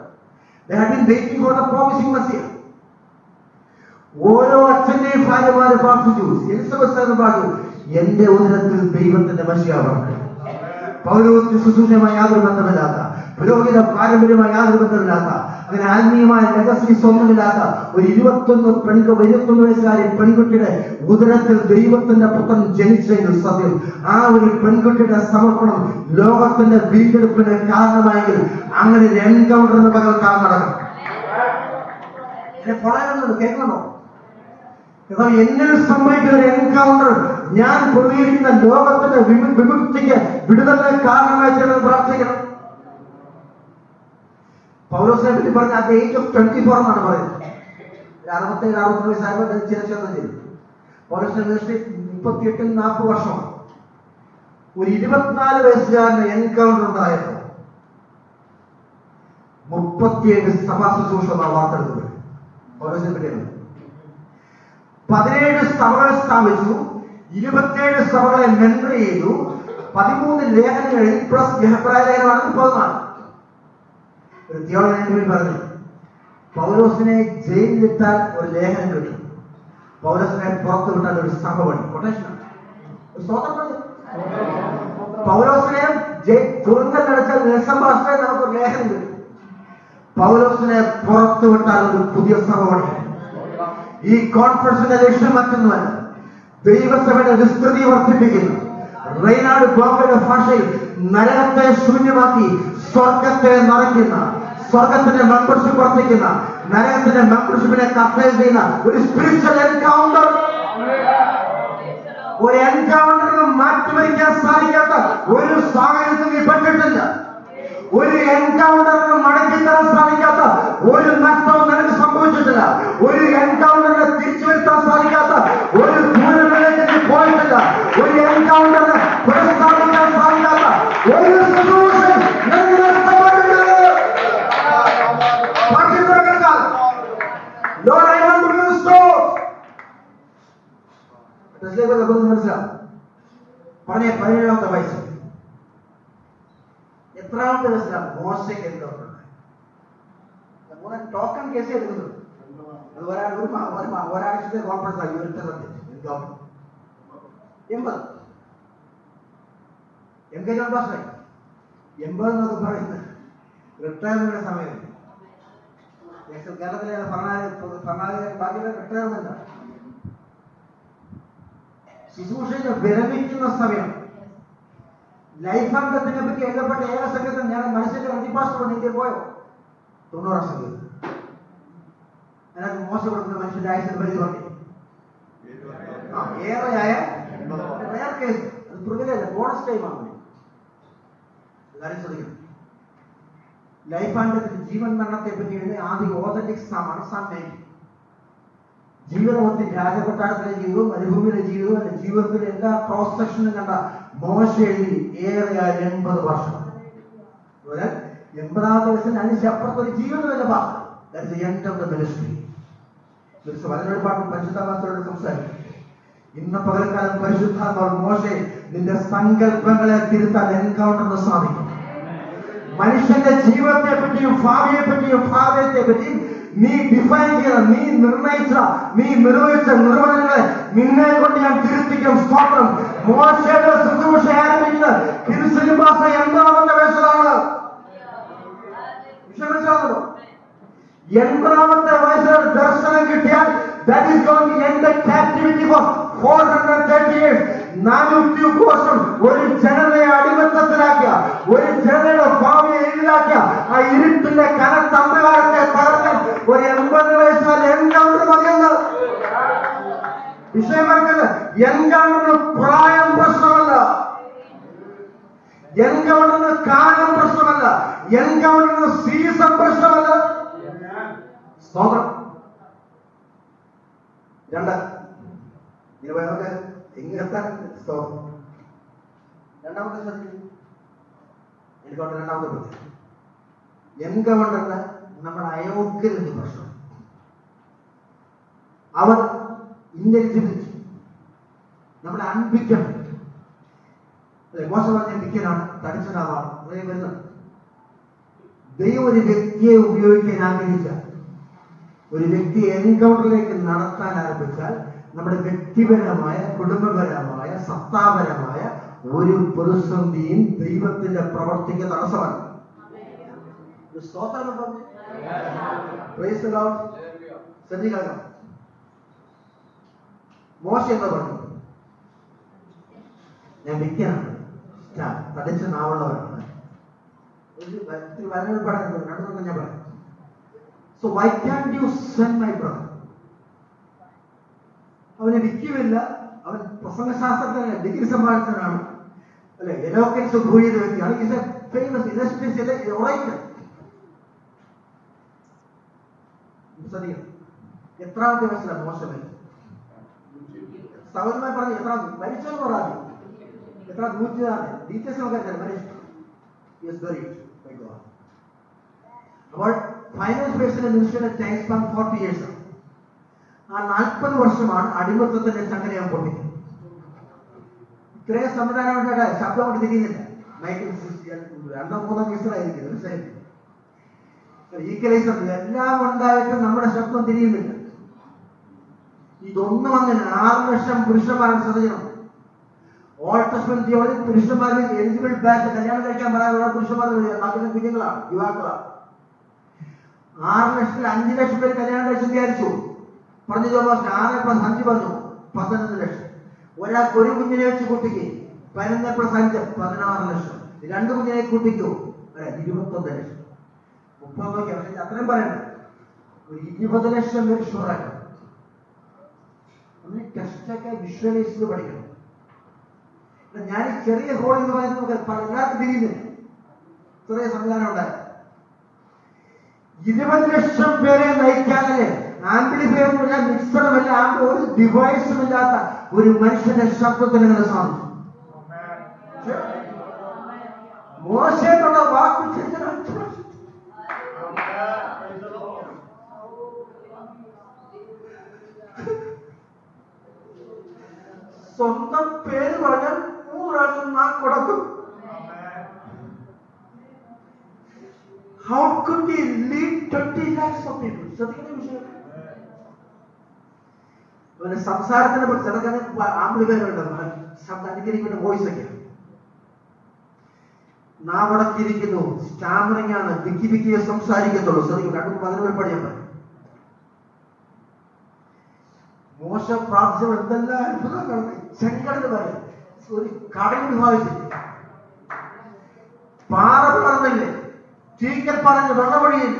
ഓരോ അച്ഛന്റെയും ഭാര്യമാര് പ്രാർത്ഥിച്ചു, എലിസബത്ത് പ്രാർത്ഥിച്ചു, എന്റെ ഉദരത്തിൽ ദൈവത്തിന്റെ മസിയാവണം. പൗരോഹിത്യ ശുശ്രൂഷയുമായി യാതൊരു ബന്ധമില്ലാത്ത, പുരോഹിത പാരമ്പര്യമായി യാതൊരു ബന്ധമില്ലാത്ത, അങ്ങനെ ആത്മീയമായ ലെഗസീസ് ഒന്നുമില്ലാത്ത ഒരു 21 വയസ്സുകാരി പെൺകുട്ടിയുടെ ഉദരത്തിൽ ദൈവത്തിന്റെ പുത്രൻ ജനിച്ചെങ്കിൽ സത്യം ആ ഒരു പെൺകുട്ടിയുടെ സമർപ്പണം ലോകത്തിന്റെ വീണ്ടെടുപ്പിന് കാരണമായെങ്കിൽ അങ്ങനെ ഒരു എൻകൗണ്ടറിന് പകൽ കാരണം നടക്കും. കേൾക്കണോ? എന്നിൽ സംഭവിക്കുന്ന ഒരു എൻകൗണ്ടർ ഞാൻ പ്രതികരിക്കുന്ന ലോകത്തിന്റെ വിമുക്തിക്ക് വിടുതലിന് കാരണമായി ചേർന്ന് പ്രാർത്ഥിക്കണം. പൗലോസിനെ പറ്റി പറഞ്ഞ at the age of 24 എന്നാണ് പറയുന്നത്. 67-68 വയസ്സായപ്പോൾ ചിരച്ഛേദം ചെയ്തു. പൗലോസിന്റെ മിനിസ്ട്രി 38-40 വർഷമാണ്. ഒരു 24 വയസ്സുകാരന് എൻകൗണ്ടർ ഉണ്ടായപ്പോൾ 37 സഭാ ശുശ്രൂഷ വാർത്തെടുത്തത്. പൗലോസിനെ പറ്റിയാണ്. 17 സഭകൾ സ്ഥാപിച്ചു, 27 സഭകളെ മെന്റർ ചെയ്തു, 13 ലേഖനങ്ങൾ പ്ലസ് എബ്രായ ലേഖനമാണ് 14. ഒരു തിയോളജി പറഞ്ഞു, പൗലോസിനെ ജയിലിലിട്ടാൽ ഒരു ലേഖനം കിട്ടും, പൗലോസിനെ പുറത്തു വിട്ടാൽ ഒരു സഭ പണി. കൊട്ടേഷൻ പൗലോസിനെ തുറങ്കലടച്ചാൽ നെൽസൺ പാസ്റ്ററെ നമുക്കൊരു ലേഖനം കിട്ടും, പൗലോസിനെ പുറത്തു വിട്ടാൽ ഒരു പുതിയ സഭ പണി. ഈ കോൺഫറൻസിന്റെ ലക്ഷ്യം മറ്റൊന്നുമല്ല, ദൈവസഭയുടെ വിസ്തൃതി വർദ്ധിപ്പിക്കുന്നു, റെയ്നാഡ് ബോംബെയുടെ ഭാഷയിൽ നരകത്തെ ശൂന്യമാക്കി സ്വർഗത്തെ നിറയ്ക്കുന്ന, സ്വർഗത്തിന്റെ മെമ്പർഷിപ്പ് വർദ്ധിക്കുന്ന, നരകത്തിന്റെ മെമ്പർഷിപ്പിനെ കഫേൽ ചെയ്യുന്ന ഒരു സ്പിരിച്വൽ എൻകൗണ്ടർ. ഒരു എൻകൗണ്ടറിന് മാറ്റിമറിക്കാൻ സാധിക്കാത്ത ഒരു സാഹചര്യത്തിൽ പെട്ടിട്ടില്ല. ഒരു എൻകൗണ്ടറിന് മടക്കിത്തരാൻ സാധിക്കാത്ത ഒരു നഷ്ടവും നിനക്ക് സംഭവിച്ചിട്ടില്ല. ഒരു എൻകൗണ്ടറിനെ തിരിച്ചു വരുത്താൻ സാധിക്കാത്ത ഒരു ദൂരങ്ങളിലേക്ക് നീ പോയിട്ടില്ല. ഒരു എൻകൗണ്ടറിനെ പുനഃസ്ഥാപിക്കാൻ സാധിക്കാത്ത ഒരു സൊല്യൂഷൻ നിനക്ക് നഷ്ടപ്പെട്ടിട്ടില്ല. Lord, I want to restore. മനസ്സിലാവും. പറഞ്ഞേ 17ാമത്തെ വയസ്സ്. എത്രാമത്തെ വയസ്സിലാണ് മോശയ്ക്ക് എൻകൗണ്ടർ ഉണ്ടായത്? ടോക്കൺ കേസ് എടുക്കുന്നത് അത് ഒരാഴ്ചത്തെ കോൺഫറൻസ് ആയി. എൻകൗണ്ടർ 80 എൻഗേജ്മെന്റ് പാസ്സായി. 80 എന്നൊക്കെ പറയുന്നത് റിട്ടയർമെന്റിന്റെ സമയം. കേരളത്തിലെ ബാക്കിയുള്ള റിട്ടയർമെന്റ് ശുശ്രൂഷയെ വിരമിക്കുന്ന സമയം. ലൈഫ് അംഗത്തിനെ പറ്റി എഴുതപ്പെട്ട ഏക സംഘത്തിൽ ഞാൻ മനുഷ്യന്റെ പ്രതിഭാസത്തോട് ഇന്ത്യയിൽ പോയോ? 90 സംഘം. അതിനകത്ത് മോശം കൊടുക്കുന്ന മനുഷ്യന്റെ ആയുസിന് പരിധി പറഞ്ഞു. ഏറെയായ റയർ കേസ്. അത് പ്രിവിലേജ്, ബോണസ് ടൈമാണ്. എല്ലാവരും ശ്രദ്ധിക്കണം. ലൈഫ് ആൻഡ് ജീവൻ മരണത്തെ പറ്റി എഴുതിയ ആദ്യ ഓതന്റിക് സാമാണ് സാം 90. ജീവിതത്തിൽ രാജകൊട്ടാരത്തിലെ ജീവിതവും മരുഭൂമിയിലെ ജീവിതവും ജീവിതത്തിലെ എല്ലാ ക്രോസ് സെക്ഷനും കണ്ട മോശ എഴുതി ഏറെയായ 80 വർഷം. 80ാമത്തെ വയസ്സിൽ അതിനപ്പുറത്ത് ഒരു ജീവിതമല്ല ഭാഷ. വചനപാട്ടും പരിശുദ്ധാത്മാവോട് സംസാരിക്കും. ഇന്ന് പകൽക്കാലം പരിശുദ്ധാത്മാവ് മോശെ നിന്റെ സങ്കല്പങ്ങളെ തിരുത്താൻ എൻകൗണ്ടറിന് സാധിക്കും. മനുഷ്യന്റെ ജീവിതത്തെ പറ്റിയും ഭാവിയെ പറ്റിയും ഭാവത്തെ പറ്റിയും നീ ഡിഫൈൻ ചെയ്ത, നീ നിർണയിച്ച, നീ നിർവഹിച്ച നിർവചനങ്ങളെ നിന്നെ കൊണ്ട് ഞാൻ തിരുത്തിക്കും. സ്തോത്രം. മോശയുടെ ശുശ്രൂഷ ആരംഭിക്കുന്നത് ഹിൽസിലും ഭാഷ 80ാമത്തെ വയസ്സിലാണ്. വിഷമിച്ചാണല്ലോ. 80ാമത്തെ വയസ്സിൽ ദർശനം കിട്ടിയാൽ that is going to end the captivity for 430 years. 400 വർഷം ഒരു ജനതയെ അടിമത്തത്തിലാക്കിയ, ഒരു ജനതയുടെ ഭാവിയെ എതിരാക്കിയ ആ ഇരുട്ടിന്റെ കനത്ത അന്ധകാരത്തെ തകർക്കാൻ ഒരു 80 വയസ്സാൽ എൻകൗണ്ടർ മതിയെന്ന് വിഷയമാക്കുന്നത്. എൻകൗണ്ടറിന് പ്രായം പ്രശ്നമല്ല, എൻകൗണ്ടറിന് കാലം പ്രശ്നമല്ല, എൻകൗണ്ടറിന് സീസൺ പ്രശ്നമല്ല. സ്തോത്രം. 2 എങ്ങനെത്താൻ സ്തോത്രം. രണ്ടാമത്തെ ശ്രദ്ധിക്കും. എൻകൗണ്ടർ രണ്ടാമത്തെ പ്രത്യേകത. എൻകൗണ്ടറിന് നമ്മുടെ അയോഗ്യതയുടെ പ്രശ്നം. അവർ ഇന്റലിജിബിലിറ്റി, നമ്മുടെ അൺപിക്കബിൾ. മോശം പറഞ്ഞ പിക്കനാണ്, തടിച്ചതാവാണ് വരുന്നത്. ദൈവം ഒരു വ്യക്തിയെ ഉപയോഗിക്കാൻ ആഗ്രഹിച്ച, ഒരു വ്യക്തിയെ എൻകൗണ്ടറിലേക്ക് നടത്താൻ ആരംഭിച്ചാൽ നമ്മുടെ വ്യക്തിപരമായ, കുടുംബപരമായ, സത്താപരമായ ഒരു പ്രതിസന്ധിയും ദൈവത്തിന്റെ പ്രവർത്തിക്ക് തടസ്സമാണ്. മോശ എന്ന് പറഞ്ഞു, ഞാൻ വിൽക്കാനാണ്, തടിച്ച നാവുള്ളവരാണ്. രണ്ടെണ്ണം ഞാൻ പറയാം. So why can't you send my brother? അവനെ വിൽക്കുമില്ല, അവൻ പ്രസംഗശാസ്ത്രത്തിന് ഡിഗ്രി സമ്പാദിച്ചവനാണ്, അല്ലെ, എലോക്വൻസ് പ്രൂവ് ചെയ്ത വ്യക്തിയാണ്. Is a famous illustrious orator. എത്രാമത്തെ വയസ്സിലാണ് മോശം? സൗരമായി പറഞ്ഞു എത്രാമത്തെ മരിച്ചെന്ന് പറയാം. എത്ര 104 ഡീറ്റെയിൽസ് നോക്കാൻ മരിച്ചു. അപ്പോൾ ഫൈനൽ ഫേസിലെ മിനിസ്റ്ററിന്റെ ടൈം സ്പാൻ 40 years ആണ്. ആ 40 വർഷമാണ് അടിമത്തത്തിന്റെ ചങ്ങലയാൻ പൊട്ടിക്കുന്നത്. ഇത്രയും സംവിധാനമായിട്ട് ശബ്ദം കൊണ്ട് തിരിയുന്നില്ല. 2-3 മിനിസ്റ്ററായിരിക്കും. ഈക്വലൈസർ എല്ലാം ഉണ്ടായിട്ട് നമ്മുടെ ശബ്ദം തിരിയുന്നില്ല. ഇതൊന്നും അങ്ങനെ 6 ലക്ഷം പുരുഷന്മാരാണ് ശ്രദ്ധിക്കണം. ഓൾഡ് ടെസ്റ്റ്മെന്റ് തിയോളജി പുരുഷന്മാരിൽ എലിജിബിൾ ബാച്ച് കല്യാണം കഴിക്കാൻ പറയാനുള്ള പുരുഷന്മാർ കുഞ്ഞുങ്ങളാണ്, യുവാക്കളാണ്. 6 ലക്ഷത്തിൽ 5 ലക്ഷം പേര് കല്യാണം കഴിച്ചു വിചാരിച്ചു. പറഞ്ഞു ജോബാസ് 6+5 പറഞ്ഞു 15 ലക്ഷം. ഒരാൾക്ക് ഒരു കുഞ്ഞിനെ വെച്ച് കുട്ടിക്ക് 15% 16 ലക്ഷം. 2 കുഞ്ഞിനെ കൂട്ടിക്കോ 21 ലക്ഷം. 30 നോക്കിയാൽ പക്ഷെ അത്രയും പറയണ്ട. ഒരു 20 ലക്ഷം പേര് ഷുവറായി. ഒന്ന് ടെസ്റ്റൊക്കെ വിഷ്വലൈസ് ചെയ്ത് പഠിക്കണം. ഞാൻ ഈ ചെറിയ ഹോൾ എന്ന് പറയുന്നത് എല്ലാവർക്കും തിരിയുന്നില്ല. ചെറിയ സംവിധാനം ഉണ്ടായി 20 ലക്ഷം പേരെ നയിക്കാനല്ലേ ആംപ്ലിഫയർ എന്ന് പറഞ്ഞാൽ മിക്സറുമല്ല, ഒരു ഡിവൈസും ഇല്ലാത്ത ഒരു മനുഷ്യന്റെ ശബ്ദത്തിന് അങ്ങനെ സാധിച്ചു. മോശമുള്ള വാക്ക് സ്വന്തം പേര് പറഞ്ഞാൽ 3 പ്രാവശ്യം നാം കൊടുക്കും. How could he lead 20 lakhs of people? ശ്രദ്ധിക്കുന്ന വിഷയം. സംസാരത്തിനെ കുറിച്ച് ആംപ്ലിഫയറുണ്ട്, ശബ്ദം അനുകരിക്കുന്ന വോയിസ് ഒക്കെ. നാവടക്കിയിരിക്കുന്നു, സ്റ്റാമറിംഗ് ആണ്, വിക്കി വിക്കിയെ സംസാരിക്കത്തുള്ളൂ. ശ്രദ്ധിക്കും. 2 പഠിയാൻ പറയും. മോശ പ്രാർത്ഥന എന്തെല്ലാം അത്ഭുതങ്ങളാണ്. ചെങ്കടൽ വരെ ഒരു കടലിൽ ഭാവിച്ചില്ല, പാറ പിളർന്നില്ലേ, തീക്കൽ പറഞ്ഞ് വെള്ളമൊഴിയില്ല.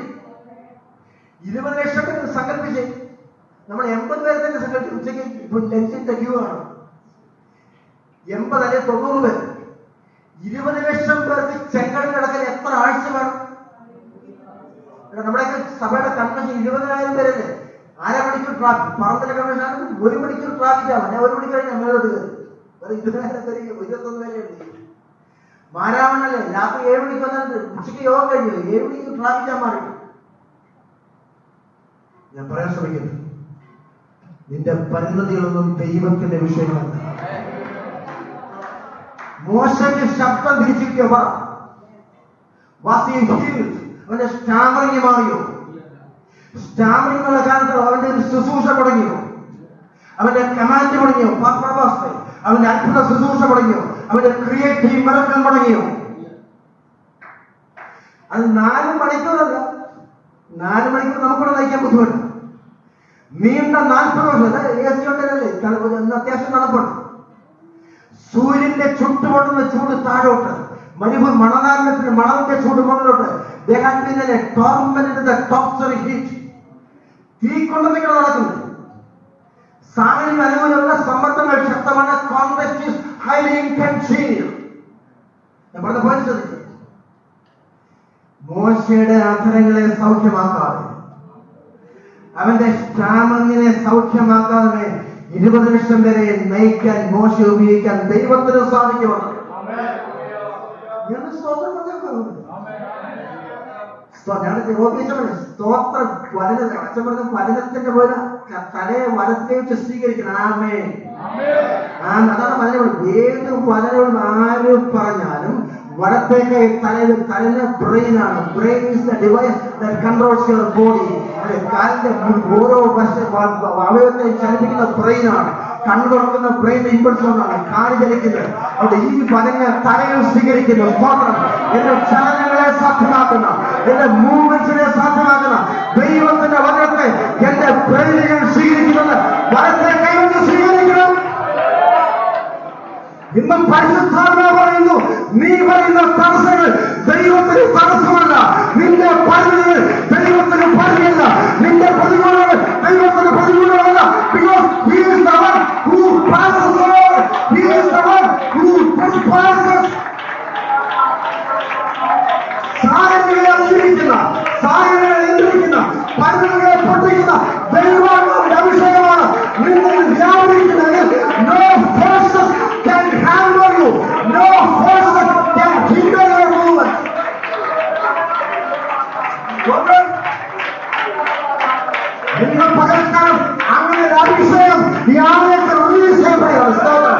20 ലക്ഷം പേര് സങ്കല്പിച്ച് നമ്മൾ 80 പേരെ തന്നെ സങ്കല്പിച്ച് ഉച്ചയ്ക്ക് ലഞ്ചിന്റെ ക്യൂ ആണ്. 80 അല്ലെങ്കിൽ 90 പേര്. 20 ലക്ഷം പേർക്ക് ചെങ്കടൽ കിടക്കൽ എത്ര ആഴ്ച വേണം? നമ്മുടെയൊക്കെ സഭയുടെ കൺവെൻഷൻ 20,000 പേരല്ലേ. 1/2 മണിക്കൂർ ട്രാഫിക്. പറമ്പിലെ കൺവെൻഷൻ 1 മണിക്കൂർ ട്രാഫിക് ആവാം. ഞാൻ 1 മണിക്കൂർ കഴിഞ്ഞ് മേലോട്ട് കയറി. 20,000 പേര് 21 പേരെ ഉണ്ട്. മാരാവണല്ലേ, രാത്രി 7 മണിക്ക് വന്നിട്ട് ഉച്ചയ്ക്ക് യോഗം കഴിഞ്ഞു. 7 മണിക്ക് ട്രാഫിക്കാൻ മാറി. ഞാൻ പറയാൻ ശ്രമിക്കുന്നു, നിന്റെ പരിണതികളൊന്നും ദൈവത്തിന്റെ വിഷയമല്ല. മോശയ്ക്ക് ശബ്ദം തിരിച്ചിരിക്കുക. അവന്റെ സ്റ്റാമറിംഗ് മാറിയോ? സ്റ്റാമറിംഗുള്ള കാലത്ത് അവന്റെ ശുശ്രൂഷ തുടങ്ങിയോ? അവന്റെ കമാൻഡ് തുടങ്ങിയോ? അവന്റെ അത്ഭുത ശുശ്രൂഷ തുടങ്ങിയോ? അവന്റെ ക്രിയേറ്റീവ് മിറക്കിൾ തുടങ്ങിയോ? അത് 4 മണിക്കൂറല്ല. 4 മണിക്കൂർ നമുക്കൂടെ നയിക്കാൻ ബുദ്ധിമുട്ട്. നീണ്ട 40 വർഷം AC ഉണ്ടല്ലേ, അത്യാവശ്യം തണുപ്പുണ്ട്. സൂര്യന്റെ ചുട്ടുപൊട്ടുന്ന ചൂട് താഴോട്ട്, മണനാരത്തിന്റെ മണലിന്റെ ചൂട് മുകളിലോട്ട്. തീ കൊണ്ട് നിങ്ങൾ നടക്കുന്നത്. സാഹചര്യം അനുകൂലമുള്ള സമ്മർദ്ദങ്ങൾ ശക്തമാണ്. Context is highly intensive. ഞാൻ പറഞ്ഞ പോയിന്റ് ശ്രദ്ധിച്ചു. മോശയുടെ അധരങ്ങളെ സൗഖ്യമാക്കാതെ, അവന്റെ സ്റ്റാമറിനെ സൗഖ്യമാക്കാതെ 20 ലക്ഷം പേരെ നയിക്കാൻ, മോശ ഉപയോഗിക്കാൻ ദൈവത്തിന് സാധിക്കുമെന്ന് സ്തോത്രം. വചനത്തിന്റെ പോലെ തലയെ വലത്തെ വെച്ച് സ്വീകരിക്കണം. അതാണ് വചനം. ഏത് വചനവും ആര് പറഞ്ഞാലും വലത്തേക്ക് തലയിലെ ബ്രെയിനാണ്. Brain is the device that controls your body. കാലിന്റെ ഓരോ അവയവത്തെ ചലിപ്പിക്കുന്ന ബ്രെയിനാണ്. കണ്ണു തുറക്കുന്ന ബ്രെയിനിന്റെ ഇമ്പൾസ് കൊണ്ടാണ് കാല് ചലിക്കുന്നത്. അവിടെ ഈ വചനങ്ങൾ തലയിൽ സ്വീകരിക്കുന്നു. സ്തോത്രം. എന്റെ ചലനങ്ങളെ സാധ്യമാക്കുന്ന, എന്റെ മൂവ്മെന്റ്സിനെ സാധ്യമാക്കുന്ന ദൈവത്തിന്റെ വചനത്തെ എന്റെ ബ്രെയിനുകൾ സ്വീകരിക്കുന്നത് വലത്തെ കൈകൊണ്ട് സ്വീകരിക്കണം. ഇന്നും പരിശുദ്ധാത്മാവ് പറയുന്നു, നീ പറയുന്ന തടസ്സങ്ങൾ ദൈവത്തിന് തടസ്സമല്ല. നിന്റെ പരിധികൾ ദൈവത്തിന് പരിധിയല്ല. നിന്റെ പ്രതികൂലങ്ങൾ ദൈവത്തിന് പ്രതികൂലമല്ല. Because he is the one who passes over. He is the one who despises. സാഹചര്യങ്ങളെ അതിജീവിക്കുന്ന, സാഹചര്യങ്ങളെ നിയന്ത്രിക്കുന്ന, പരിധികളെ പൊട്ടിക്കുന്ന ദൈവത്തിന്റെ അഭിഷേകമാണ് നിങ്ങൾ വ്യാപരിക്കുന്നതെങ്കിൽ no forces can handle you. No forces can hinder your movement. നിങ്ങൾ പകർത്താൻ അങ്ങനെ ഒരു അഭിഷേകം ഈ ആലയത്തിൽ റിലീസ് ചെയ്യപ്പെടുകയാണ്.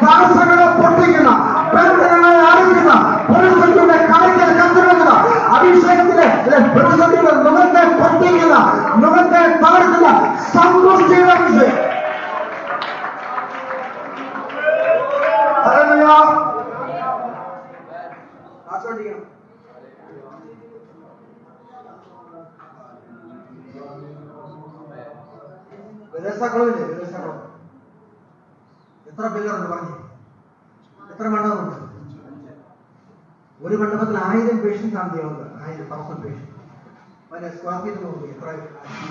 തടസ്സങ്ങളെ പൊട്ടിക്കുന്ന, ബന്ധനങ്ങളെ അറിയിക്കുന്ന, പ്രതിസന്ധിയുടെ കടയ്ക്കൽ കത്തിവെക്കുന്ന അഭിഷേകത്തിലെ പ്രതിസന്ധിയുടെ മുഖത്തെ പൊട്ടിക്കുന്ന, മുഖത്തെ തകർക്കുന്ന സന്തുഷ്ടിയുടെ അഭിഷേകം. എത്ര പേരുണ്ട് പറഞ്ഞു? എത്ര മണ്ഡപമുണ്ട്? ഒരു മണ്ഡപത്തിൽ 1000 പേഷ്യൻസ് ആണ് ചെയ്യുന്നത്. 1000 പേഷ്യൻസ്. അതിന്റെ സ്ക്വയർ ഫീറ്റ് നോക്കി എത്ര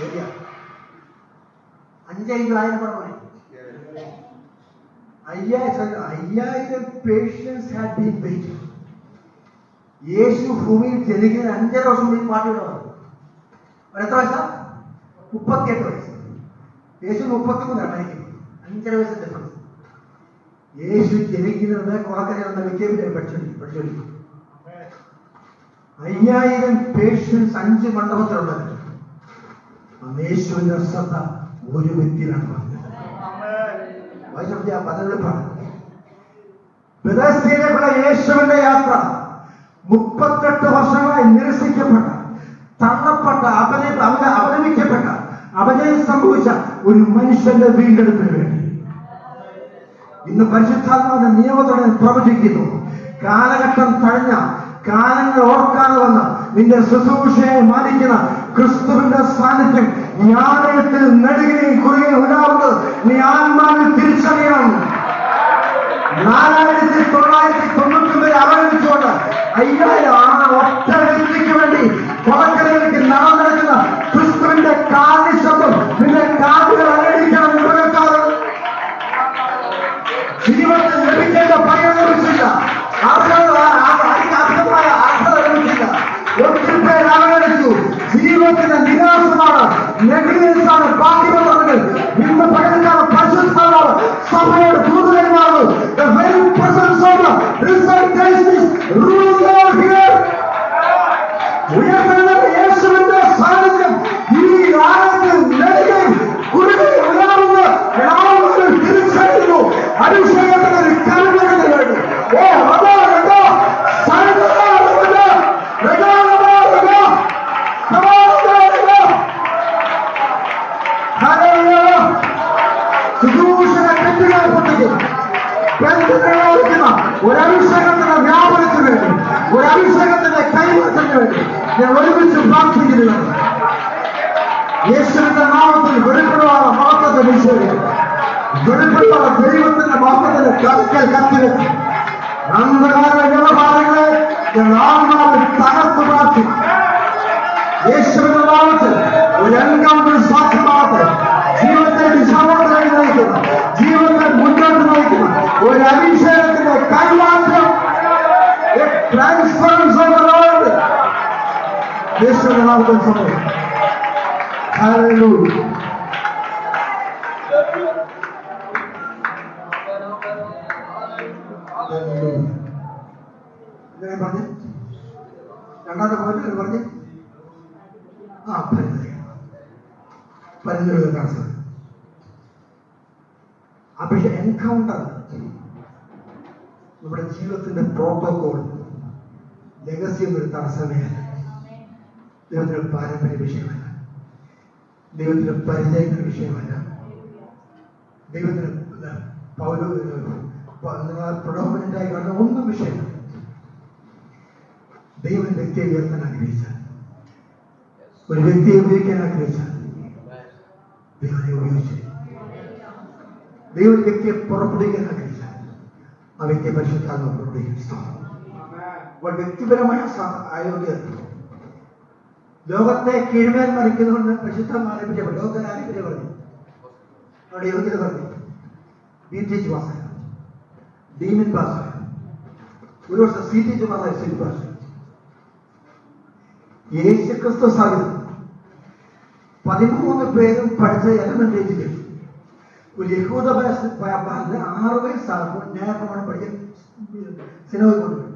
ഏരിയ? 5,000 പറഞ്ഞ 5000 പേഷ്യൻസ് ഹാഡ് ബീൻ വെയിറ്റിംഗ്. യേശു ഭൂമിയിൽ ജനിക്കുന്നതിന് 5.5 വർഷം മുമ്പ് പാർട്ടിയുടെ എത്ര വയസ്സാ? 38 വയസ്സ്. യേശു 33 മരിക്കുന്നത്. 5.5 വയസ്സ് ഡിഫറൻസ്. യേശു ജനിക്കുന്നത് കൊളക്കരയെന്ന വിദ്യാഭ്യാസം പഠിച്ചോണ്ടിരിക്കും. 5000 പേഷ്യൻസ് 5 മണ്ഡപത്തിലുള്ളത്. യേശുവിന്റെ ശ്രദ്ധ ഒരു വ്യക്തിയിലാണ് പറഞ്ഞത്. പതിനെളുപ്പാണ്. ബെഥസ്ദയിലേക്കുള്ള യേശുവിന്റെ യാത്ര 38 വർഷങ്ങളായി നിരസിക്കപ്പെട്ട, തള്ളപ്പെട്ട, അപലപിക്കപ്പെട്ട, അപജയം സംഭവിച്ച ഒരു മനുഷ്യന്റെ വീണ്ടെടുപ്പിന് വേണ്ടി ഇന്ന് പരിശുദ്ധാത്മാവിന്റെ നിയമത്തോടെ പ്രവചിക്കുന്നു. കാലഘട്ടം കഴിഞ്ഞ, കാലങ്ങൾ ഓർക്കാതെ വന്ന നിന്റെ ശുശ്രൂഷയെ മാനിക്കുന്ന ക്രിസ്തുവിന്റെ സാന്നിധ്യം ജ്ഞാനത്തിൽ നെടുകയും കുറുകയും ഉണ്ടാവുന്നത് നീ ആത്മാവിൽ തിരിച്ചറിയണം. 4999 അവഗണിച്ചുകൊണ്ട് 5000 ഒറ്റ വ്യക്തിക്ക് വേണ്ടി കൊളക്കരയിലേക്ക് നടന്നിരിക്കുന്ന ക്രിസ്തുവിന്റെ കാലി ശബ്ദം നിന്റെ കാതുകൾ അലടിക്കണം. ഉപയോഗക്കാരൻ ജീവിതത്തിൽ ലഭിക്കേണ്ട പയം ലഭിച്ചില്ല, അധികമായ അർഹത ലഭിച്ചില്ല. ഒത്തിരി പേര് അവഗണിച്ചു. ജീവിതത്തിന്റെ നിരാശമാണ്, നെഗറ്റീവ്സാണ് ബാക്കി വന്നത്. ഇന്ന് പകൽക്കാലം പരിശുദ്ധാത്മാവ് സഭയുടെ ദൂതന്മാരുന്നു. The very presence of the risen Christ is ruling here. ഉയർത്തുന്ന യേശുവിന്റെ സാന്നിധ്യം ഈ ആഴത്തിൽ നെടുകയും കുറുകയും ഉയർന്ന് എല്ലാവരും തിരിച്ചറിയുന്നു. അഭിഷേകത്തിന് ഒരു കരുതലിന് വേണ്ടി ഒരഭിഷേകത്തിന്റെ വ്യാപനത്തിന് വേണ്ടി, ഒരഭിഷേകത്തിന്റെ കൈമാറ്റത്തിന് വേണ്ടി ഞാൻ ഒരുമിച്ച് പ്രാർത്ഥിക്കുകയാണ്. യേശുവിന്റെ നാമത്തിൽ വെളിപ്പെടുവാനുള്ള മഹത്വത്തെ വിശ്വസിക്കും. വെളിപ്പെടുവാനുള്ള ദൈവത്തിന്റെ മഹത്വത്തിന്റെ കത്തിക്കൽ കത്തിവെക്കും. അന്ധകാര വ്യവഹാരങ്ങളെ ആത്മാവിൽ തകർത്ത് പ്രാർത്ഥിക്കും. യേശുവിന്റെ നാമത്തിൽ ഒരു എൻകൗണ്ടർ സാധ്യമാകട്ടെ. ജീവിതത്തെ ദിശാബോധമായി നയിക്കുന്ന, ജീവിതത്തെ മുന്നോട്ട് നയിക്കുന്ന ഒരു അഭിഷേകത്തിന്റെ കൈമാറ്റം, ട്രാൻസ്ഫറൻസ് ഓഫ് ദി ലോർഡ് യേശുവിന്റെ നാമത്തിൽ സംഭവിക്കും. ഹല്ലേലൂയ. പറഞ്ഞു രണ്ടാമത്തെ പോയിന്റ് പറഞ്ഞു പരിധിയിലാണ് സാർ. പക്ഷെ എൻകൗണ്ടർ നമ്മുടെ ജീവിതത്തിന്റെ പ്രോട്ടോകോൾ ലെഗസി എന്നൊരു തടസ്സമേ അല്ല. ദൈവത്തിന്റെ പാരമ്പര്യ വിഷയമല്ല, ദൈവത്തിന്റെ പരിചയങ്ങളുടെ വിഷയമല്ല, ദൈവത്തിന് പ്രൊഡോമിനന്റായി കാണുന്ന ഒന്നും വിഷയമല്ല. ദൈവം വ്യക്തിയെ ഉയർത്താൻ ആഗ്രഹിച്ചാൽ, ഒരു വ്യക്തിയെ ഉപയോഗിക്കാൻ ആഗ്രഹിച്ചാൽ ദൈവത്തെ ഉപയോഗിച്ചു. ദൈവം വ്യക്തിയെ പുറപ്പെടുവിക്കാൻ ആഗ്രഹിച്ചാൽ ആ വ്യക്തിയെ പരിശുദ്ധാത്മാവ് പുറപ്പെടുവിക്കും. വ്യക്തിപരമായ ആരോഗ്യ ലോകത്തെ കീഴ്മേൽ മറിക്കുന്നതുകൊണ്ട് പരിശുദ്ധമായ ലോകത്തിന് ആരോഗ്യ പറഞ്ഞു, അവിടെ യോഗ്യത പറഞ്ഞു. BTH പാസ്സായ, ഡീമിൻ പാസ്സായ, ഒരു വർഷം CTH പാസ്സായ, സിറ്റ് പാസ്. യേശുക്രിസ്തു സാഹിത്യം 13 പേരും പഠിച്ച എലമെന്ററി എഡ്യൂക്കേഷൻ. ഒരു യഹൂദ ബാലിന് 6 വയസ്സാകുമ്പോൾ ന്യായപ്രമാണം പഠിക്കാൻ സിനഗോഗിൽ കൊണ്ടുപോയി.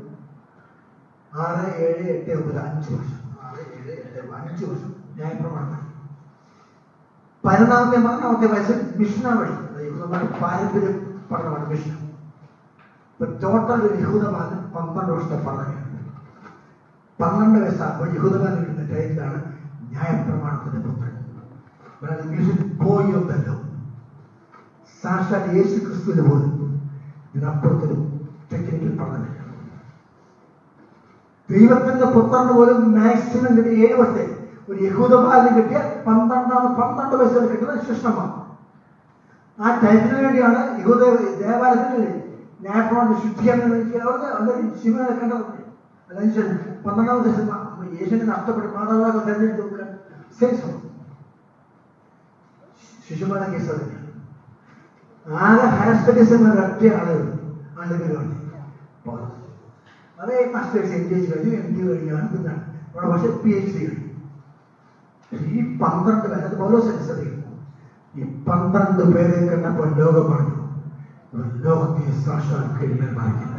6, 7, 8, 9 5 വർഷം. 6, 7, 8, 5 വർഷം ന്യായപ്രമാണം. 14 വയസ്സിൽ മിഷന വഴി യഹൂദന്മാരുടെ പാരമ്പര്യ പഠനമാണ് മിഷന. ഇപ്പൊ ടോട്ടൽ ഒരു യഹൂദമാന് 12 വർഷത്തെ പഠനമാണ്. 12 വയസ്സാകുമ്പോൾ യഹൂദമാന് കിട്ടുന്ന ടൈറ്റിലാണ് ന്യായപ്രമാണത്തിന്റെ പുത്രൻ. ഇംഗ്ലീഷിൽ ബോയ് ഓഫ് ദ ലോ. സാക്ഷാൽ യേശു ക്രിസ്തുവിന് പോലും ഇതിനപ്പുറത്തൊരു ടെക്നിക്കൽ പഠനമില്ല. ദൈവത്തിന്റെ പുത്രന് പോലും മാക്സിമം കിട്ടിയ 7 വർഷത്തെ ഒരു യഹൂദബാലിന് കിട്ടിയ 12 വയസ്സിൽ കിട്ടുന്ന ശിഷ്ടമാണ്. ആ ടൈറ്റിന് വേണ്ടിയാണ് യഹൂദ ദേവാലയത്തിൽ ന്യായപ്രമാണ ശുദ്ധീകരണം അവർക്ക് ശിവനെ കണ്ടത്. അല്ലെങ്കിൽ 12ാമത്തെ യേശുവിനെ നഷ്ടപ്പെട്ട് മാതാപിതാക്കൾ തെരഞ്ഞെടുത്ത് നോക്കാൻ ശേഷം ശിശുപാല കേസ് തന്നെയാണ്. ആകെ ഹയർ സ്റ്റഡീസ് ഒറ്റ ആളുകൾ ആളുകളാണ്. അതേ മാസ്റ്റേഴ്സ് MD കഴിഞ്ഞാണ് പിന്നാണ് അവിടെ. പക്ഷെ PhD കഴിഞ്ഞു. ഈ 12 പേര്, അത് പൗലോസനുസരിച്ച് ഈ 12 പേരെ കണ്ടപ്പോൾ ലോകം പറഞ്ഞു, ലോകത്തെ സാക്ഷാൽ കഴിയാൻ പാടില്ല.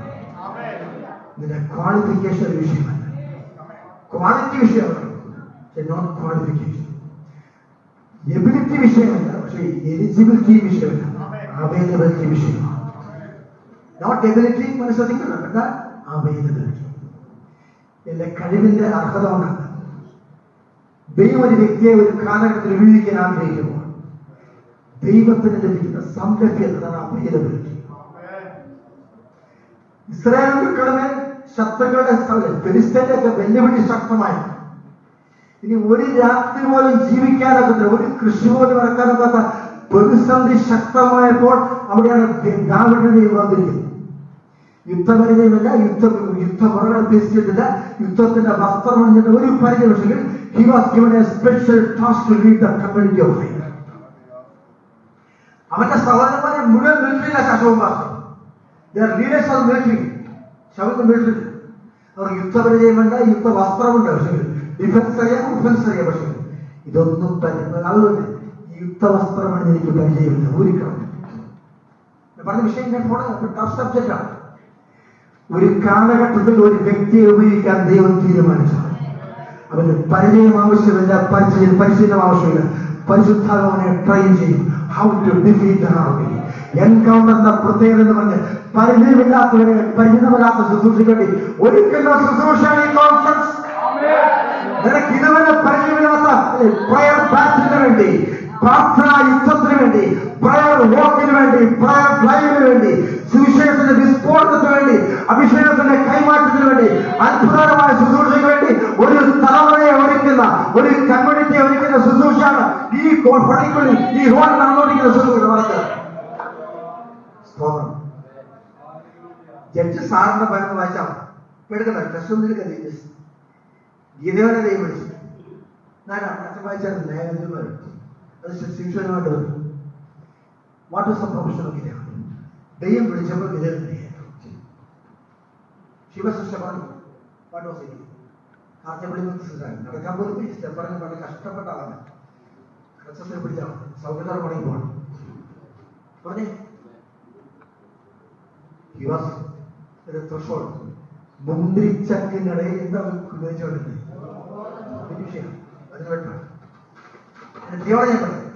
ഇതിന്റെ ക്വാളിഫിക്കേഷൻ ഒരു വിഷയമല്ല, ക്വാളിറ്റി വിഷയമാണ്. പക്ഷെ നോട്ട് ക്വാളിഫിക്കേഷൻ. എബിലിറ്റി വിഷയമല്ല, പക്ഷെ എലിജിബിലിറ്റി വിഷയമല്ല, അവൈലബിലിറ്റി വിഷയമാണ്. നോട്ട് എബിലിറ്റി മനസ്സിലാക്കുന്നുണ്ട്, എന്താ അവൈലബിലിറ്റി. എന്റെ കഴിവിന്റെ അർഹത കൊണ്ടാണ് ദൈവം ഒരു വ്യക്തിയെ ഒരു കാലഘട്ടത്തിൽ ഉപയോഗിക്കാൻ ആഗ്രഹിക്കുമ്പോൾ ദൈവത്തിന് ലഭിക്കുന്ന സംരഭ്യത, അതാണ് അവൈലബിലിറ്റി. ഇസ്രായേൽ മക്കളുടെ ശത്രുക്കളുടെ ഫിലിസ്തീന്റെ ഒക്കെ വെല്ലുവിളി ശക്തമായി. ഇനി ഒരു രാത്രി പോലും ജീവിക്കാനൊക്കത്തില്ല, ഒരു കൃഷി പോലും ഇറക്കാനൊക്കാത്ത പ്രതിസന്ധി ശക്തമായപ്പോൾ അവിടെയാണ് ദാവീദിനെ വന്നിരിക്കുന്നത്. യുദ്ധപരിചയമല്ല, യുദ്ധമുറകൾ അഭ്യസിച്ചിട്ടില്ല, യുദ്ധത്തിന്റെ വസ്ത്രം അണിഞ്ഞിട്ട് ഒരു പരിചയമെങ്കിൽ he was given a special task to lead the community of faith. അവന്റെ സഹോദരന്മാരെ മുഴുവൻ മിലിറ്ററിയിലെ ശാസവും പറഞ്ഞു. They are leaders of military. ശവന്റെ മിലിറ്ററി. അവർ യുദ്ധപരിചയമുണ്ട്, യുദ്ധ വസ്ത്രമുണ്ട്, പക്ഷേ ഡിഫൻസ് അറിയാം, ഡിഫൻസ് അറിയാം. പക്ഷേ ഇതൊന്നും അതുകൊണ്ട് യുദ്ധവസ്ത്രം അണിഞ്ഞ് എനിക്ക് പരിചയമില്ല, ഊരിക്കണം. പറഞ്ഞ വിഷയം ഞാൻ ടഫ് സബ്ജക്റ്റാണ്. ഒരു കാലഘട്ടത്തിൽ ഒരു വ്യക്തിയെ ഉപയോഗിക്കാൻ ദൈവം തീരുമാനിച്ചു. അവന് പരിചയം ആവശ്യമില്ല, പരിശീലനം ആവശ്യമില്ല. പരിശുദ്ധാത്മാവിനെ ട്രെയിൻ ചെയ്യും. How to defeat an army. എൻകൗണ്ടറിന്റെ പ്രത്യേകത എന്ന് പറഞ്ഞ് പരിചയമില്ലാത്തവരെ പരിചിതമല്ലാത്ത ശുശ്രൂഷയ്ക്ക് ഒരിക്കലും ശുശ്രൂഷയാണ് ഈ കോൺഫറൻസ്. നിനക്ക് ഇതുവരെ പരിചയമില്ലാത്ത പ്രയർ ബാറ്റിന് വേണ്ടി, പ്രാർത്ഥനാ യുദ്ധത്തിന് വേണ്ടി, പ്രയർ വോക്കിന് വേണ്ടി, പ്രയർ ലൈവിന് വേണ്ടി, സുവിശേഷത്തിന്റെ വിസ്ഫോടനത്തിന് വേണ്ടി, അഭിഷേകത്തിന്റെ കൈമാറ്റത്തിന് വേണ്ടി, അത്ഭുതകരമായ ശുശ്രൂഷയ്ക്ക് വേണ്ടി ഒരു തലമുറയെ ഒരുക്കുന്ന, ഒരു കമ്മ്യൂണിറ്റിയെ ഒരുക്കുന്ന ശുശ്രൂഷയാണ് ഈ പണിക്കുള്ളിൽ ഈ ഹോൾ നടന്നുകൊണ്ടിരിക്കുന്ന ശുശ്രൂഷ. ജഡ്ജ് സാറിന്റെ പരന്ന് വായിച്ചാൽ എടുക്കണ്ട, ടെസ്റ്റ് ഒന്നും എടുക്കരുത്. ഗീതയോടെ ദൈവം വിളിച്ചു അച്ഛൻ വായിച്ചാൽ ന്യായാധിപന്മാർ അത് ശിക്ഷണമായിട്ട് വരും. What was the profession of Gideon? ദൈവം വിളിച്ചപ്പോൾ ഗിദെയോൻ ശിവശിക്ഷ പറഞ്ഞു. What was it? ആദ്യപടി നടക്കാൻ പോലും പറഞ്ഞ് വളരെ കഷ്ടപ്പെട്ട ആളാണ്. കച്ചത്തിൽ പിടിച്ചാണ്, സൗകര്യത്തോടെ പണിക്ക് പോകണം പറഞ്ഞേ. He was at a threshold. മുന്തിരിച്ചക്കിനിടയിൽ എന്താ ഉപയോഗിച്ചുകൊണ്ടിരുന്നത് വിഷയം. അതിന് വേണ്ട ദൈവം ഞാൻ പറയും.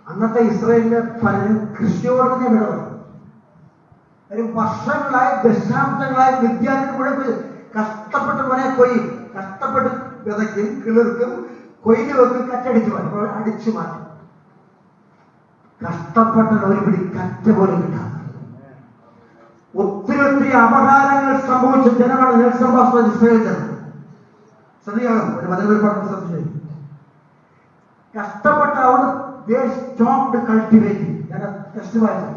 അന്നത്തെ ഇസ്രായേലിലെ പലരും കൃഷിയോട് തന്നെ വിടണം. വർഷങ്ങളായി ദശാബ്ദങ്ങളായി വിദ്യാർത്ഥി മുഴുവൻ കഷ്ടപ്പെട്ട് പോലെ കൊയ്യും, കഷ്ടപ്പെട്ട് വിതയ്ക്കും, കിളിർക്കും, കൊയ്ത് വെക്കും, കറ്റടിച്ചു മാറ്റും, അടിച്ചു മാറ്റും. കഷ്ടപ്പെട്ട ഒരു പിടി കറ്റ പോലും കിട്ടാം. ഒത്തിരി അപകാരങ്ങൾ സംഭവിച്ച ജനമാണ് നെൽസൺ പാസ്റ്റർ ഇസ്രായേൽ ജനം. ശ്രദ്ധിക്കണം, ഒരു മതപരപ്പാട് ശ്രദ്ധിച്ചു. കഷ്ടപ്പെട്ട അവിടെ കൾട്ടിവേറ്റിംഗ്. ഞാൻ ടെസ്റ്റ് വായിച്ചു.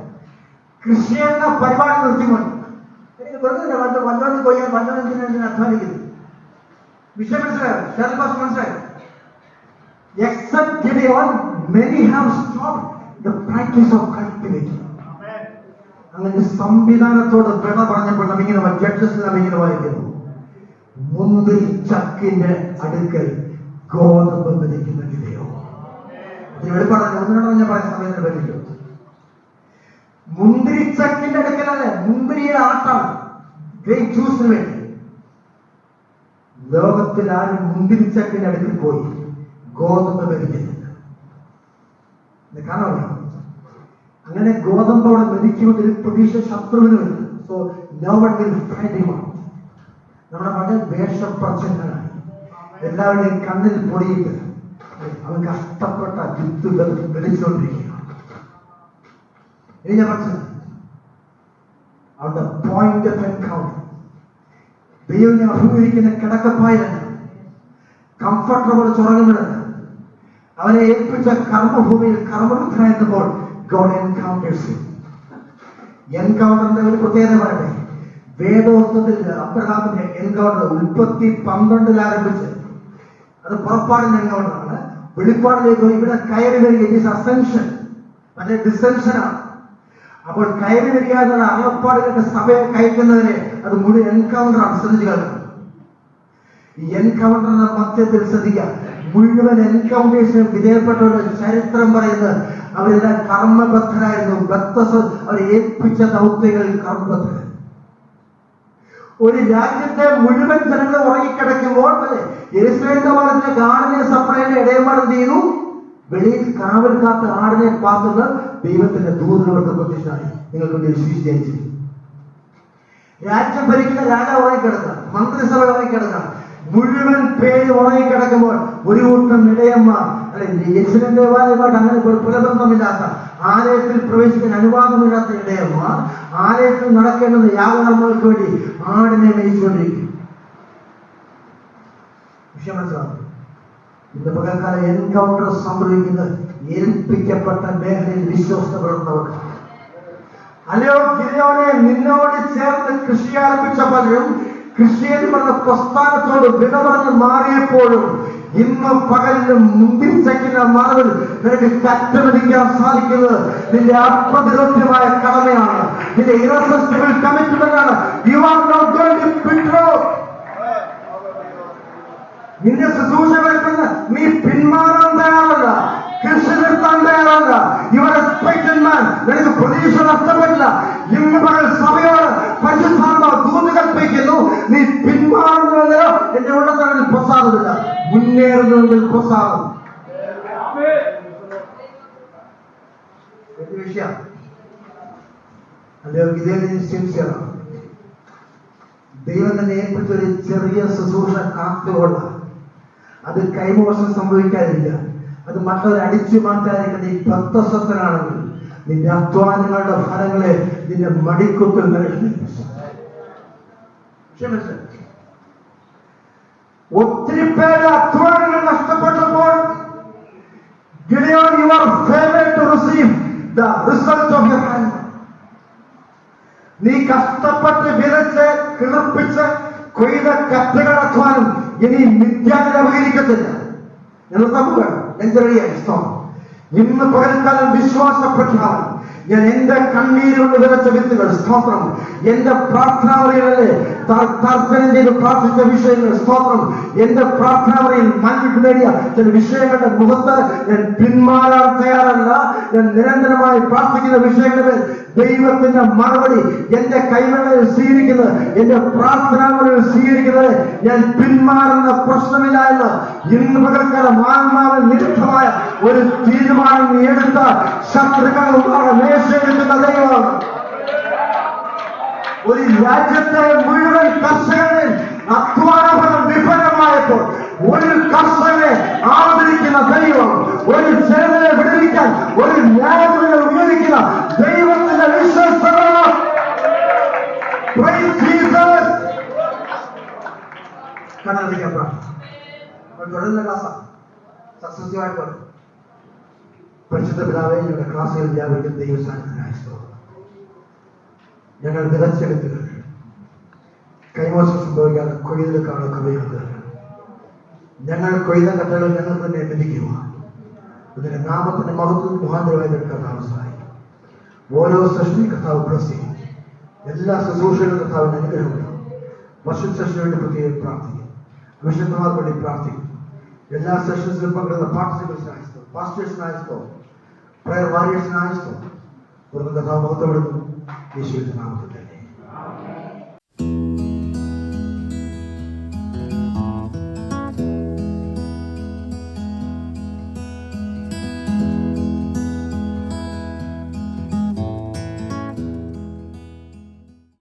കൃഷി എന്ന പരിപാടി നിർത്തിക്കൊണ്ട് എനിക്ക് വെറുതെ വല്ലോണം കൊയ്യാൻ വല്ലോണത്തിന് അധ്വാനിക്കുന്നു. വിഷയം മനസ്സിലായോ? ഷെറിൽ പാസ്റ്റർ മനസ്സിലായോ? Except Gideon, many have stopped the practice of cultivating. അങ്ങനെ സംവിധാനത്തോട് വിട പറഞ്ഞപ്പോൾ നമ്മിങ്ങനെ ജഡ്ജസ് നമ്മിങ്ങനെ വായിക്കുന്നു. മുന്തിരി ചക്കിന്റെ അടുക്കൽ ഗോതമ്പ് വിതയ്ക്കുന്ന ഗിദെയോൻ. വെളിപ്പാടാണ് ഒന്നിനോട് ഞാൻ പറയുന്ന സമയത്തിന് പറ്റില്ല. മുന്തിരിച്ചക്കിന്റെ അടുക്കലല്ലേ, മുന്തിരിയുടെ ആട്ടാണ് ഗ്രേപ്പ് ജ്യൂസിന് വേണ്ടി. ലോകത്തിൽ ആരും മുന്തിരിച്ചക്കിന്റെ അടുക്കൽ പോയി ഗോതമ്പ് മെതിക്കുന്നില്ല. കാണാമോ? അങ്ങനെ ഗോതമ്പോടെ മെതിക്കുമെന്നൊരു പ്രതീക്ഷ ശത്രുവിന് വരുന്നു. So no one will find him out. നമ്മുടെ മകൻ വേഷപ്രച്ഛന്നനായി എല്ലാവരുടെയും കണ്ണിൽ പൊടിയിട്ട് അവൻ കഷ്ടപ്പെട്ട വിത്തുകൾ വെളിച്ചുകൊണ്ടിരിക്കുകയാണ്. ഇനി ഞാൻ പറഞ്ഞത് അവരുടെ പോയിന്റ് ഓഫ് എൻകൗണ്ടർ ദൈവം ഞാൻ അഭിമുഖീകരിക്കുന്ന കിടക്കപ്പായല്ല, കംഫർട്ടബിൾ ചുറങ്ങുന്നത്. അവനെ ഏൽപ്പിച്ച കർമ്മഭൂമിയിൽ കർമ്മവിധനായിരുന്നപ്പോൾ God encounters him. എൻകൗണ്ടറിന്റെ ഒരു പ്രത്യേകത പറയട്ടെ. വേദോത്വത്തിൽ അബ്രഹാമിന്റെ എൻകൗണ്ടർ ഉൽപ്പത്തി 12 ആരംഭിച്ച് അത് പുറപ്പാടിന്റെ എൻകൗണ്ടറാണ്. വെളിപ്പാടിലേക്ക് ഇവിടെ കയറി വരിക അസെൻഷൻ, മറ്റേ ഡിസെൻഷൻ ആണ്. അപ്പോൾ കയറി വരിക എന്നുള്ള അകപ്പാടുകളുടെ സഭയെ കയറ്റുന്നതിനെ അത് മുഴുവൻ എൻകൗണ്ടറാണ്. ശ്രദ്ധിക്കുക, ഈ എൻകൗണ്ടറിന്റെ മധ്യത്തിൽ ശ്രദ്ധിക്കുക, മുഴുവൻ എൻകൗണ്ടേഴ്സിന് വിധേയപ്പെട്ടവരുടെ ചരിത്രം പറയുന്നത് അവരെല്ലാം കർമ്മബദ്ധരായിരുന്നു. അവരെ ഏൽപ്പിച്ച ദൗത്യങ്ങളിൽ കർമ്മബദ്ധരായിരുന്നു. ഒരു രാജ്യത്തെ മുഴുവൻ ജനങ്ങൾ ഉറങ്ങിക്കിടക്കുമ്പോൾ യെരൂശലേമിന്റെ ഭാഗത്തിലെ ഗാർഡിനെ സപ്ലൈയുടെ ഇടയന്മാർ എന്ത് ചെയ്തു? വെളിയിൽ കാവൽ കാത്ത് ആടിനെ പാത്തുന്ന ദൈവത്തിന്റെ ദൂതനവർക്ക് പ്രത്യക്ഷമായി. നിങ്ങൾക്ക് വിശ്വസിച്ചു. രാജ്യം ഭരിക്കുന്ന രാജാവ് ഉറങ്ങിക്കിടക്കുക, മന്ത്രിസഭ ഉറങ്ങിക്കിടക്കുക, മുഴുവൻ പേര് ഉറങ്ങിക്കിടക്കുമ്പോൾ ഒരു കൂട്ടം ഇടയന്മാർ യെരൂശലേം ദേവാലയമായിട്ട് അങ്ങനെ പുലബന്ധമില്ലാത്ത, ആലയത്തിൽ പ്രവേശിക്കാൻ അനുവാദമില്ലാത്ത ഇടയന്മാർ ആലയത്തിൽ നടക്കേണ്ടുന്ന യാഗകർമ്മങ്ങൾക്ക് വേണ്ടി ആടിനെ മേയിച്ചുകൊണ്ടിരിക്കും. വിഷയം മനസ്സിലാവും. ഇന്ന് പകൽക്കാലം എൻകൗണ്ടർ സംഭവിക്കുന്നത് ഏൽപ്പിക്കപ്പെട്ട മേഖലയിൽ വിശ്വസ്ത പുലർത്തുന്നവർക്ക്. അല്ലയോ ഗിദെയോനെ, നിന്നോട് ചേർന്ന് കൃഷി ആരംഭിച്ച പലരും ക്രിസ്ത്യാനികളുടെ പ്രസ്ഥാനത്തോട് വിട പറഞ്ഞ് മാറിയപ്പോഴും ഇന്ന് പകലിലും മുന്തിരിച്ചയ്ക്കുന്ന മറവിൽ നിനക്ക് കറ്റമടിക്കാൻ സാധിക്കുന്നത് നിന്റെ അപ്രതിരോധ്യമായ കടമയാണ്, നിന്റെ ഇറസിസ്റ്റബിൾ കമ്മിറ്റ്മെന്റ് ആണ്. You are not going to withdraw. നിന്റെ ശുശ്രൂഷ കേൾക്കുന്ന നീ പിന്മാറാൻ തയ്യാറല്ല, കൃഷി നിർത്താൻ തയ്യാറല്ല. Your expected man. നിനക്ക് പ്രതീക്ഷ നഷ്ടപ്പെട്ടില്ല. ഇന്ന് പകൽ സഭയോട് പരിശുദ്ധാത്മാവ് ദൂത് കൽപ്പിക്കുന്നു, നീ പിന്മാറുന്നുവെന്നോ എന്റെ ഉള്ളതറിൽ പ്രസാദമില്ല, മുന്നേറുന്നതിൽ പ്രസാദം. വിഷയം അല്ലയോ ഗിദെയോൻ സിൻസിയറാണ്. ദൈവം തന്നെ ഏൽപ്പിച്ച ഒരു ചെറിയ ശുശ്രൂഷ കാത്തുകൊള്ള അത് കൈമോശം സംഭവിക്കാതിരിക്കുക, അത് മറ്റൊരു അടിച്ചു മാറ്റാതിരിക്കുന്ന ഈ ഭക്തസ്വത്തനാണെങ്കിൽ നിന്റെ അധ്വാനങ്ങളുടെ ഫലങ്ങളെ നിന്റെ മടിക്കുത്തിൽ നൽകി. ഒത്തിരി പേര് അധ്വാനങ്ങൾ നഷ്ടപ്പെട്ടപ്പോൾ Gideon, you are favored to receive the result of your hand. നീ കഷ്ടപ്പെട്ട് വിതച്ച് കിളിർപ്പിച്ച് കൊയ്ത കറ്റകളുടെ അധ്വാനം ഇനി മിഥ്യാവിൽ അപകരിക്കത്തില്ല. ഇന്ന് പകൽക്കാലം വിശ്വാസ പ്രഖ്യാപനം. ഞാൻ എന്റെ കണ്ണീരുകൊണ്ട് വിതച്ച വിത്തുകൾ സ്തോത്രം, എന്റെ പ്രാർത്ഥനാവറികളിലെ തർപ്പണം ചെയ്ത് പ്രാർത്ഥിച്ച വിഷയങ്ങൾ സ്തോത്രം, എന്റെ പ്രാർത്ഥനാവറിയിൽ മഞ്ഞിട്ട് നേടിയ ചില വിഷയങ്ങളുടെ മുഖത്ത് ഞാൻ പിന്മാറാൻ തയ്യാറല്ല. ഞാൻ നിരന്തരമായി പ്രാർത്ഥിക്കുന്ന വിഷയങ്ങളിൽ ദൈവത്തിന്റെ മറുപടി എന്റെ കൈകളിൽ സ്വീകരിക്കുന്നത്, എന്റെ പ്രാർത്ഥനാവറിയിൽ സ്വീകരിക്കുന്നത് ഞാൻ പിന്മാറുന്ന പ്രശ്നമില്ല എന്ന് ഇന്ന് പകൽക്കാലം ആത്മാവിൽ നിരുദ്ധമായ ഒരു തീരുമാനം എടുത്ത ശത്രുക്കളുടെ മേശയെടുക്കുന്ന ദൈവമാണ്. ഒരു രാജ്യത്തെ മുഴുവൻ കർഷകരിൽ അധ്വാനഫലം വിഫലമായപ്പോൾ ഒരു കർഷകനെ ആദരിക്കുന്ന ദൈവം, ഒരു ജനതയെ വിടുവിക്കാൻ ഒരു ന്യായവിധികൾ ഉപയോഗിക്കുന്ന ദൈവത്തിന്റെ വിശ്വസ്തത. തുടരുന്ന ക്ലാസ്സാണ് സക്സസീവായിട്ട് പറഞ്ഞു. പരിശുദ്ധ പിതാവേ, ഞങ്ങളുടെ ക്ലാസ്സുകൾ വ്യാപിക്കുന്ന ദൈവസാന്നിധ്യത്തിനായി സ്തോത്രം. ഞങ്ങൾ വിതച്ചെടുത്തുകൾ കൈമോശം സംഭവിക്കാതെ കൊയ്തെടുക്കാനുള്ള കൃപയുണ്ട്. ഞങ്ങൾ കൊയ്ത കഥകൾ ഞങ്ങൾ തന്നെ വിധിക്കുക. ഇതിന്റെ നാമത്തിന്റെ മഹത്വം മുഖാന്തരമായി കർത്താവ് സഹായിക്കും. ഓരോ സെഷനും കർത്താവ് ബ്ലസ് ചെയ്യും. എല്ലാ ശുശ്രൂഷകളും കർത്താവിന്റെ അനുഗ്രഹമുണ്ടാകും. വർഷം സെഷന് വേണ്ടി പ്രത്യേകം പ്രാർത്ഥിക്കും. വിശുദ്ധമാർക്ക് വേണ്ടി പ്രാർത്ഥിക്കും. എല്ലാ സെഷൻസിലും പങ്കെടുക്കുന്ന പാർട്ടിസിപ്പൻസിനായിട്ടോ, പാസ്റ്റേഴ്സിനായിട്ടോ, പ്രയർ വാരിയേഴ്സിനായിട്ടോ കർത്താവ് മഹത്വപ്പെടുന്നു. യേശുവിന്റെ നാമത്തിൽ.